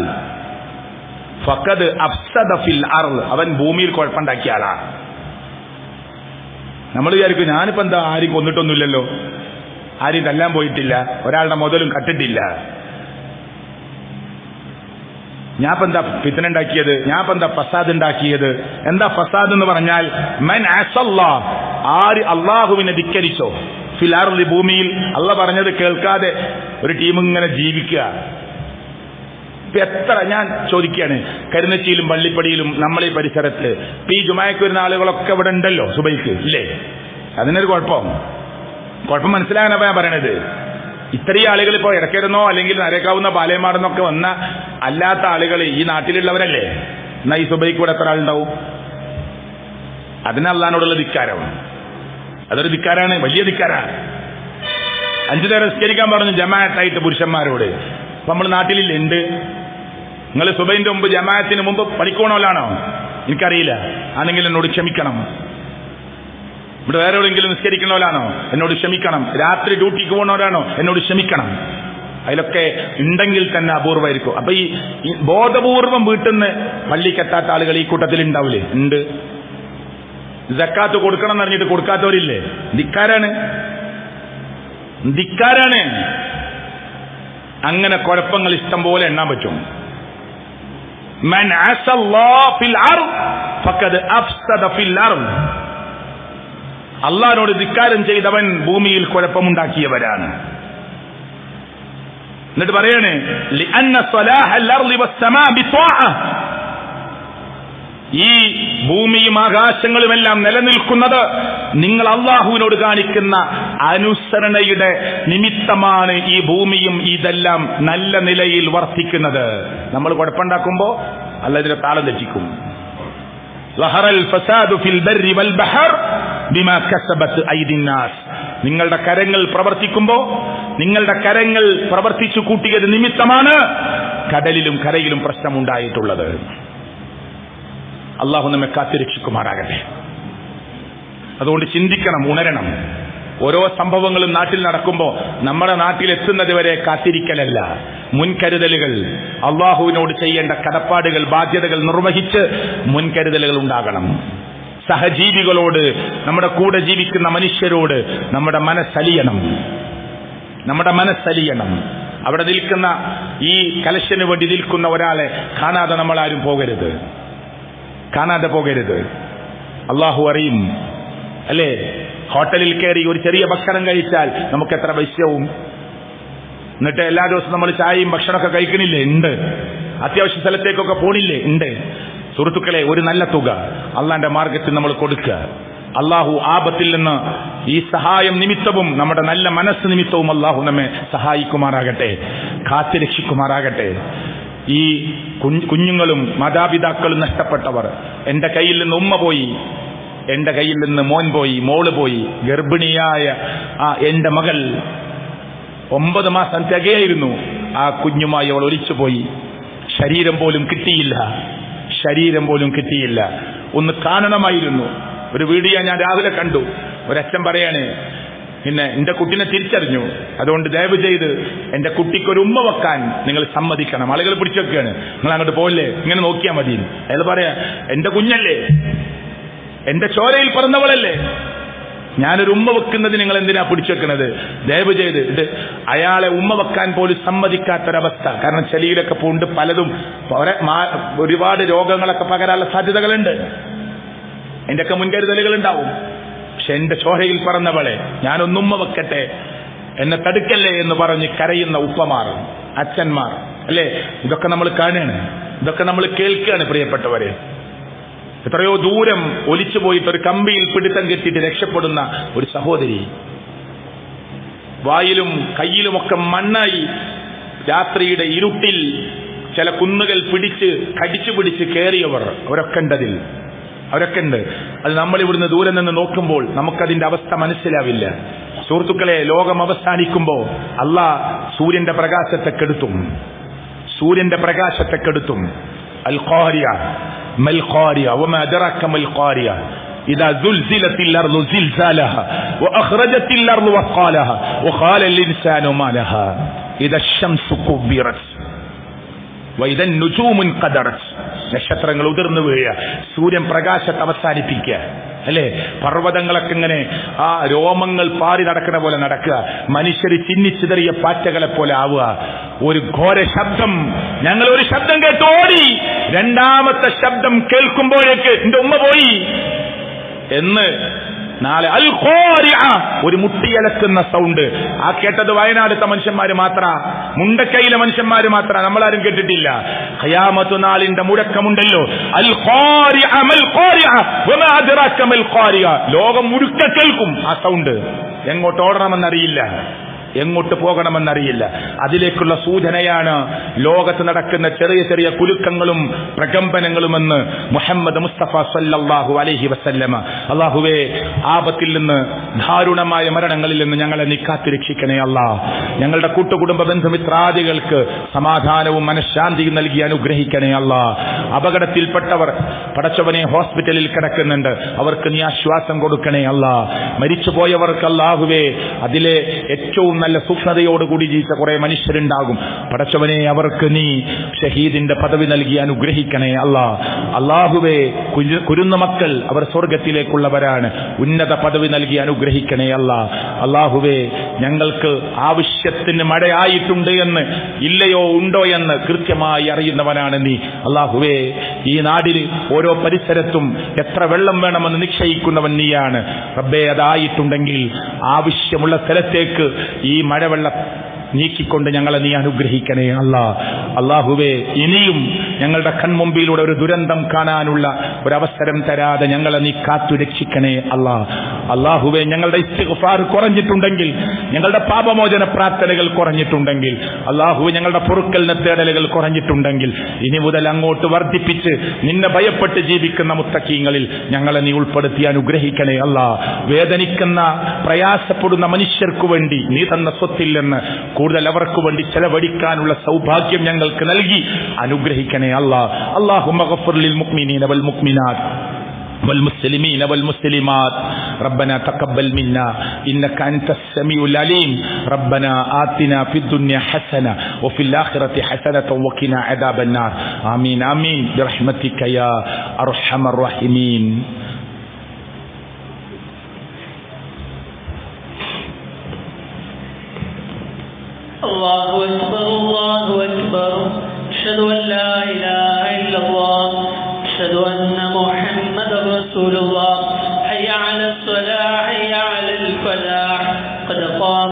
ഫഖദ് അഫ്സദ ഫിൽ അർദ്, അവൻ ഭൂമിയിൽ കുഴപ്പമുണ്ടാക്കിയ ആളാ. നമ്മൾ വിചാരിക്കും, ഞാനിപ്പോ എന്താ ആരും കൊന്നിട്ടൊന്നുമില്ലല്ലോ, ആരും തല്ലാൻ പോയിട്ടില്ല, ഒരാളുടെ മുതലും കട്ടിട്ടില്ല, ഞാനിപ്പോ എന്താ ഫിത്ന ഉണ്ടാക്കിയത്, ഞാനിപ്പോ എന്താ ഫസാദ് ഉണ്ടാക്കിയത്? എന്താ ഫസാദ് എന്ന് പറഞ്ഞാൽ, മൻ അസല്ലാഹ്, ആര് അള്ളാഹുവിനെ ധിക്കരിച്ചോ, ഫിൽ അർദി, ഭൂമിയിൽ അള്ളാഹ് പറഞ്ഞത് കേൾക്കാതെ ഒരു ടീം ഇങ്ങനെ ജീവിക്കുക. എത്ര, ഞാൻ ചോദിക്കുകയാണ്, കരുനച്ചിയിലും പള്ളിപ്പടിയിലും നമ്മളീ പരിസരത്ത് ഈ ജുമായ്ക്ക് വരുന്ന ആളുകളൊക്കെ ഇവിടെ ഉണ്ടല്ലോ, സുബൈക്ക് ഇല്ലേ? അതിനൊരു കുഴപ്പം മനസ്സിലാകാനാ ഞാൻ പറയണത്. ഇത്രയും ആളുകൾ ഇപ്പോൾ ഇടയ്ക്കിരുന്നോ അല്ലെങ്കിൽ നരക്കാവുന്ന പാലയമാടെന്നൊക്കെ വന്ന അല്ലാത്ത ആളുകൾ ഈ നാട്ടിലുള്ളവരല്ലേ? എന്നാ ഈ സുബൈക്ക് കൂടെ എത്ര ആളുണ്ടാവും? അതിന് അള്ളാഹിനോടുള്ള ധിക്കാരം, അതൊരു ധിക്കാരാണ്, വലിയ ധിക്കാരാണ്. 5 നേരം നിസ്കരിക്കാൻ പറഞ്ഞു ജമാഅത്തായിട്ട് പുരുഷന്മാരോട്. അപ്പൊ നമ്മൾ നാട്ടിലില്ല, ഉണ്ട്. നിങ്ങൾ സുബൈന്റെ മുമ്പ് ജമാഅത്തിന് മുമ്പ് പണിക്കോണോലാണോ? എനിക്കറിയില്ല, ആണെങ്കിൽ എന്നോട് ക്ഷമിക്കണം. ഇവിടെ വേറെ എവിടെയെങ്കിലും നിസ്കരിക്കുന്നവരാണോ? എന്നോട് ക്ഷമിക്കണം. രാത്രി ഡ്യൂട്ടിക്ക് പോകുന്നവരാണോ? എന്നോട് ക്ഷമിക്കണം. അതിലൊക്കെ ഉണ്ടെങ്കിൽ തന്നെ അപൂർവമായിരിക്കും. അപ്പൊ ഈ ബോധപൂർവം വീട്ടിൽ നിന്ന് പള്ളിക്കെത്താത്ത ആളുകൾ ഈ കൂട്ടത്തിൽ ഉണ്ടാവില്ലേ? ഉണ്ട്. സക്കാത്ത് കൊടുക്കണം എന്ന് പറഞ്ഞിട്ട് കൊടുക്കാത്തവരില്ലേ? ധിക്കാരാണ്. അങ്ങനെ കുഴപ്പങ്ങൾ ഇഷ്ടം പോലെ എണ്ണാൻ പറ്റും. മൻ അസല്ലാഹ ഫിൽ അർദ് ഫഖദ് അഫ്സദ ഫിൽ അർദ്. അല്ലാഹുവോട് ധിക്കാരം ചെയ്തവൻ ഭൂമിയിൽ കുഴപ്പമുണ്ടാക്കിയവരാണ്. എന്നിട്ട് പറയാണ് ലിഅന്ന സ്വലാഹൽ അർളി വസ്സമാ ബിത്വാഅ. ഈ ഭൂമിയും ആകാശങ്ങളുമെല്ലാം നിലനിൽക്കുന്നത് നിങ്ങൾ അള്ളാഹുവിനോട് കാണിക്കുന്ന അനുസരണയുടെ നിമിത്തമാണ്. ഈ ഭൂമിയും ഇതെല്ലാം നല്ല നിലയിൽ വർത്തിക്കുന്നത്. നമ്മൾ കുഴപ്പമുണ്ടാക്കുമ്പോ അല്ലാഹ് ഇതിനെ താളം തെറ്റിക്കും. ളഹറൽ ഫസാദു ഫിൽ ബർരി വൽ ബഹർ ബിമാ കസബത് ഐദിൻ നാസ്. നിങ്ങളുടെ കരങ്ങൾ പ്രവർത്തിക്കുമ്പോ, നിങ്ങളുടെ കരങ്ങൾ പ്രവർത്തിച്ചു കൂട്ടിയത് നിമിത്തമാണ് കടലിലും കരയിലും പ്രശ്നമുണ്ടായിട്ടുള്ളത്. അള്ളാഹു നമ്മെ കാത്തുരക്ഷിക്കുമാറാകട്ടെ. അതുകൊണ്ട് ചിന്തിക്കണം, ഉണരണം. ഓരോ സംഭവങ്ങളും നാട്ടിൽ നടക്കുമ്പോൾ നമ്മുടെ നാട്ടിൽ എത്തുന്നത് വരെ കാത്തിരിക്കലല്ല, മുൻകരുതലുകൾ. അള്ളാഹുവിനോട് ചെയ്യേണ്ട കടപ്പാടുകൾ, ബാധ്യതകൾ നിർവഹിച്ച് മുൻകരുതലുകൾ ഉണ്ടാകണം. സഹജീവികളോട്, നമ്മുടെ കൂടെ ജീവിക്കുന്ന മനുഷ്യരോട് നമ്മുടെ മനസ്സലിയണം. അവിടെ നിൽക്കുന്ന ഈ കലശന് വേണ്ടി നിൽക്കുന്ന ഒരാളെ കാണാതെ നമ്മളാരും പോകരുത്. അള്ളാഹു അറിയും അല്ലേ? ഹോട്ടലിൽ കയറി ഒരു ചെറിയ ഭക്ഷണം കഴിച്ചാൽ നമുക്ക് എത്ര പൈസയാവും? എന്നിട്ട് എല്ലാ ദിവസവും നമ്മൾ ചായയും ഭക്ഷണമൊക്കെ കഴിക്കണില്ലേ? ഉണ്ട്. അത്യാവശ്യ സ്ഥലത്തേക്കൊക്കെ പോണില്ലേ? ഉണ്ട്. സുഹൃത്തുക്കളെ, ഒരു നല്ല തുക അള്ളാന്റെ മാർഗത്തിൽ നമ്മൾ കൊടുക്കുക. അള്ളാഹു ആപത്തിൽ നിന്ന് ഈ സഹായം നിമിത്തവും നമ്മുടെ നല്ല മനസ്സ് നിമിത്തവും അള്ളാഹു നമ്മെ സഹായിക്കുമാറാകട്ടെ, കാത്തുരക്ഷിക്കുമാറാകട്ടെ. ഈ കുഞ്ഞുങ്ങളും മാതാപിതാക്കളും നഷ്ടപ്പെട്ടവർ, എന്റെ കയ്യിൽ നിന്ന് ഉമ്മ പോയി, എന്റെ കയ്യിൽ നിന്ന് മോൻ പോയി, മോള് പോയി, ഗർഭിണിയായ എന്റെ മകൾ 9 മാസം തികയായിരുന്നു. ആ കുഞ്ഞുമായി അവൾ ഒലിച്ചുപോയി. ശരീരം പോലും കിട്ടിയില്ല. ഒന്ന് കാണണമായിരുന്നു. ഒരു വീഡിയോ ഞാൻ രാവിലെ കണ്ടു. ഒരച്ഛൻ പറയാണ്, പിന്നെ എന്റെ കുട്ടിനെ തിരിച്ചറിഞ്ഞു, അതുകൊണ്ട് ദയവ് ചെയ്ത് എന്റെ കുട്ടിക്കൊരു ഉമ്മ വെക്കാൻ നിങ്ങൾ സമ്മതിക്കണം. ആളുകൾ പിടിച്ചു വെക്കുകയാണ്, നിങ്ങൾ അങ്ങോട്ട് പോകല്ലേ, ഇങ്ങനെ നോക്കിയാൽ മതി. അയാൾ പറയാ, എന്റെ കുഞ്ഞല്ലേ, എന്റെ ചോരയിൽ പിറന്നവളല്ലേ, ഞാനൊരു ഉമ്മ വെക്കുന്നത് നിങ്ങൾ എന്തിനാ പിടിച്ചു വെക്കുന്നത്? ദയവ് ചെയ്ത്. ഇത് അയാളെ ഉമ്മ വെക്കാൻ പോലും സമ്മതിക്കാത്തൊരവസ്ഥ. കാരണം ചെളിയിലൊക്കെ പൂണ്ട് പലതും ഒരുപാട് രോഗങ്ങളൊക്കെ പകരാനുള്ള സാധ്യതകളുണ്ട്. എന്റെയൊക്കെ മുൻകരുതലുകൾ ഉണ്ടാവും. പക്ഷെ എന്റെ ചോരയിൽ പിറന്നവളെ ഞാനൊന്നുമ്മ വെക്കട്ടെ, എന്നെ തടുക്കല്ലേ എന്ന് പറഞ്ഞ് കരയുന്ന ഉപ്പമാർ, അച്ഛന്മാർ, അല്ലേ? ഇതൊക്കെ നമ്മൾ കാണുകയാണ്, ഇതൊക്കെ നമ്മൾ കേൾക്കുകയാണ് പ്രിയപ്പെട്ടവരെ. എത്രയോ ദൂരം ഒലിച്ചു പോയിട്ട് ഒരു കമ്പിയിൽ പിടുത്തം കെട്ടിയിട്ട് രക്ഷപ്പെടുന്ന ഒരു സഹോദരി, വായിലും കയ്യിലുമൊക്കെ മണ്ണായി രാത്രിയുടെ ഇരുട്ടിൽ ചില കുന്നുകൾ കടിച്ചു പിടിച്ച് കയറിയവർ അവരൊക്കെ ഉണ്ട്. അത് നമ്മൾ ഇവിടുന്ന് ദൂരെ നിന്ന് നോക്കുമ്പോൾ നമുക്കതിന്റെ അവസ്ഥ മനസ്സിലാവില്ല. സുഹൃത്തുക്കളെ, ലോകം അവസാനിക്കുമ്പോൾ അള്ളാഹ് സൂര്യന്റെ പ്രകാശത്തെ കെടുത്തും. അൽ ഖാരിയ മൽ ഖാരിയ വമാ അദ്റാക മൽ ഖാരിയ ഇദാ സുൽസിലത്തിൽ അർളു സിൽസാലഹാ വഅഖ്റജത്തിൽ അർളു വഖാലഹാ വഖാലൽ ഇൻസാനു മാ ലഹാ ഇദാ ശംസു കുബ്ബിറത് വഇദൻ നുജൂമുൻ ഖദറത്. നക്ഷത്രങ്ങൾ ഉതിർന്നു വീഴുക, സൂര്യൻ പ്രകാശത്തെ അവസാനിപ്പിക്കുക, അല്ലേ? പർവ്വതങ്ങളൊക്കെ ഇങ്ങനെ ആ രോമങ്ങൾ പാറി നടക്കുന്ന പോലെ നടക്കുക, മനുഷ്യർ ചിന്നിച്ചിതറിയ പാറ്റകളെ പോലെ ആവുക. ഒരു ഘോര ശബ്ദം, ഞങ്ങൾ ഒരു ശബ്ദം കേട്ട് ഓടി. രണ്ടാമത്തെ ശബ്ദം കേൾക്കുമ്പോഴേക്ക് എന്റെ ഉമ്മ പോയി എന്ന് നാളെ അൽ ഖാരിഅ, ഒരു മുട്ടിയലക്കുന്ന സൗണ്ട്. ആ കേട്ടത് വയനാടുത്തെ മനുഷ്യന്മാര് മാത്ര, മുണ്ടക്കൈയിലെ മനുഷ്യന്മാര് മാത്ര, നമ്മളാരും കേട്ടിട്ടില്ല. ഖിയാമത്ത് നാളിന്റെ മുഴക്കമുണ്ടല്ലോ, അൽ ഖാരിഅ മൽ ഖാരിഅ വമാ അദ്റാക മൽ ഖാരിഅ. ലോകം മുഴുക്കെ കേൾക്കും ആ സൗണ്ട്. എങ്ങോട്ട് ഓടണമെന്നറിയില്ല, എങ്ങോട്ട് പോകണമെന്നറിയില്ല. അതിലേക്കുള്ള സൂചനയാണ് ലോകത്ത് നടക്കുന്ന ചെറിയ ചെറിയ കുലുക്കങ്ങളും പ്രകമ്പനങ്ങളുമെന്ന് മുഹമ്മദ് മുസ്തഫ സല്ലല്ലാഹു അലൈഹി വസല്ലമ. അല്ലാഹുവേ, ആപത്തിൽ നിന്ന്, ദാരുണമായ മരണങ്ങളിൽ നിന്ന് ഞങ്ങളെ നീ കാത്തുരക്ഷിക്കണേ അല്ലാഹ്. ഞങ്ങളുടെ കൂട്ടുകുടുംബ ബന്ധുമിത്രാദികൾക്ക് സമാധാനവും മനഃശാന്തിയും നൽകി അനുഗ്രഹിക്കണേ അല്ലാ. അപകടത്തിൽപ്പെട്ടവർ പടച്ചവനെ ഹോസ്പിറ്റലിൽ കിടക്കുന്നുണ്ട്, അവർക്ക് നീ ആശ്വാസം കൊടുക്കണേ അല്ലാ. മരിച്ചുപോയവർക്ക് അല്ലാഹുവേ അതിലെ ഏറ്റവും നല്ല സൂക്ഷ്മതയോടുകൂടി ജീവിച്ച കുറെ മനുഷ്യരുണ്ടാകും. പടച്ചവനെ അവർക്ക് നീ ഷഹീദിന്റെ പദവി നൽകി അനുഗ്രഹിക്കണേ അല്ലാ. അല്ലാഹുവേ കുരുന്ന മക്കൾ അവർ സ്വർഗത്തിലേക്കുള്ളവരാണ്, ഉന്നത പദവി നൽകി അനുഗ്രഹിക്കണേ അല്ലാ. അല്ലാഹുവേ ഞങ്ങൾക്ക് ആവശ്യത്തിന് മഴയായിട്ടുണ്ട് എന്ന് ഇല്ലയോ ഉണ്ടോ എന്ന് കൃത്യമായി അറിയുന്നവനാണ് നീ. അല്ലാഹുവേ ഈ നാടിൽ ഓരോ പരിസരത്തും എത്ര വെള്ളം വേണമെന്ന് നിശ്ചയിക്കുന്നവൻ നീയാണ് റബ്ബേ. അതായിട്ടുണ്ടെങ്കിൽ ആവശ്യമുള്ള സ്ഥലത്തേക്ക് ഈ മഴവെള്ളം നീക്കിക്കൊണ്ട് ഞങ്ങളെ നീ അനുഗ്രഹിക്കണേ അല്ലാ. അല്ലാഹുവേ ഇനിയും ഞങ്ങളുടെ കൺമുമ്പിലൂടെ ഒരു ദുരന്തം കാണാനുള്ള ഒരവസരം തരാതെ ഞങ്ങളെ നീ കാത്തു രക്ഷിക്കണേ അല്ലാ. അല്ലാഹുവേ ഞങ്ങളുടെ ഇസ്തിഗ്ഫാർ കുറഞ്ഞിട്ടുണ്ടെങ്കിൽ, ഞങ്ങളുടെ പാപമോചന പ്രാർത്ഥനകൾ കുറഞ്ഞിട്ടുണ്ടെങ്കിൽ, അല്ലാഹുവേ ഞങ്ങളുടെ പൊറുക്കലിന് തേടലുകൾ കുറഞ്ഞിട്ടുണ്ടെങ്കിൽ ഇനി മുതൽ അങ്ങോട്ട് വർദ്ധിപ്പിച്ച് നിന്നെ ഭയപ്പെട്ട് ജീവിക്കുന്ന മുത്തഖീങ്ങളിൽ ഞങ്ങളെ നീ ഉൾപ്പെടുത്തി അനുഗ്രഹിക്കണേ അല്ലാ. വേദനിക്കുന്ന പ്രയാസപ്പെടുന്ന മനുഷ്യർക്കു വേണ്ടി നീ തന്ന സ്വത്തില്ലെന്ന് കൂടുതൽ അവർക്ക് വേണ്ടി ചെലവഴിക്കാനുള്ള സൗഭാഗ്യം ഞങ്ങൾക്ക് നൽകി അനുഗ്രഹിക്കണേ അല്ലാ. അല്ലാഹുമ്മ ഗഫിർ ലിൽ മുഅ്മിനീന വൽ മുഅ്മിനാത്ത് والمسلمين والمسلمات ربنا تقبل منا إنك أنت السميع العليم ربنا آتنا في الدنيا حسنة وفي الآخرة حسنة وقنا عذاب النار آمين آمين برحمتك يا أرحم الراحمين. الله أكبر الله أكبر أشهد أن لا إله إلا الله أشهد أن محمد رسول الله.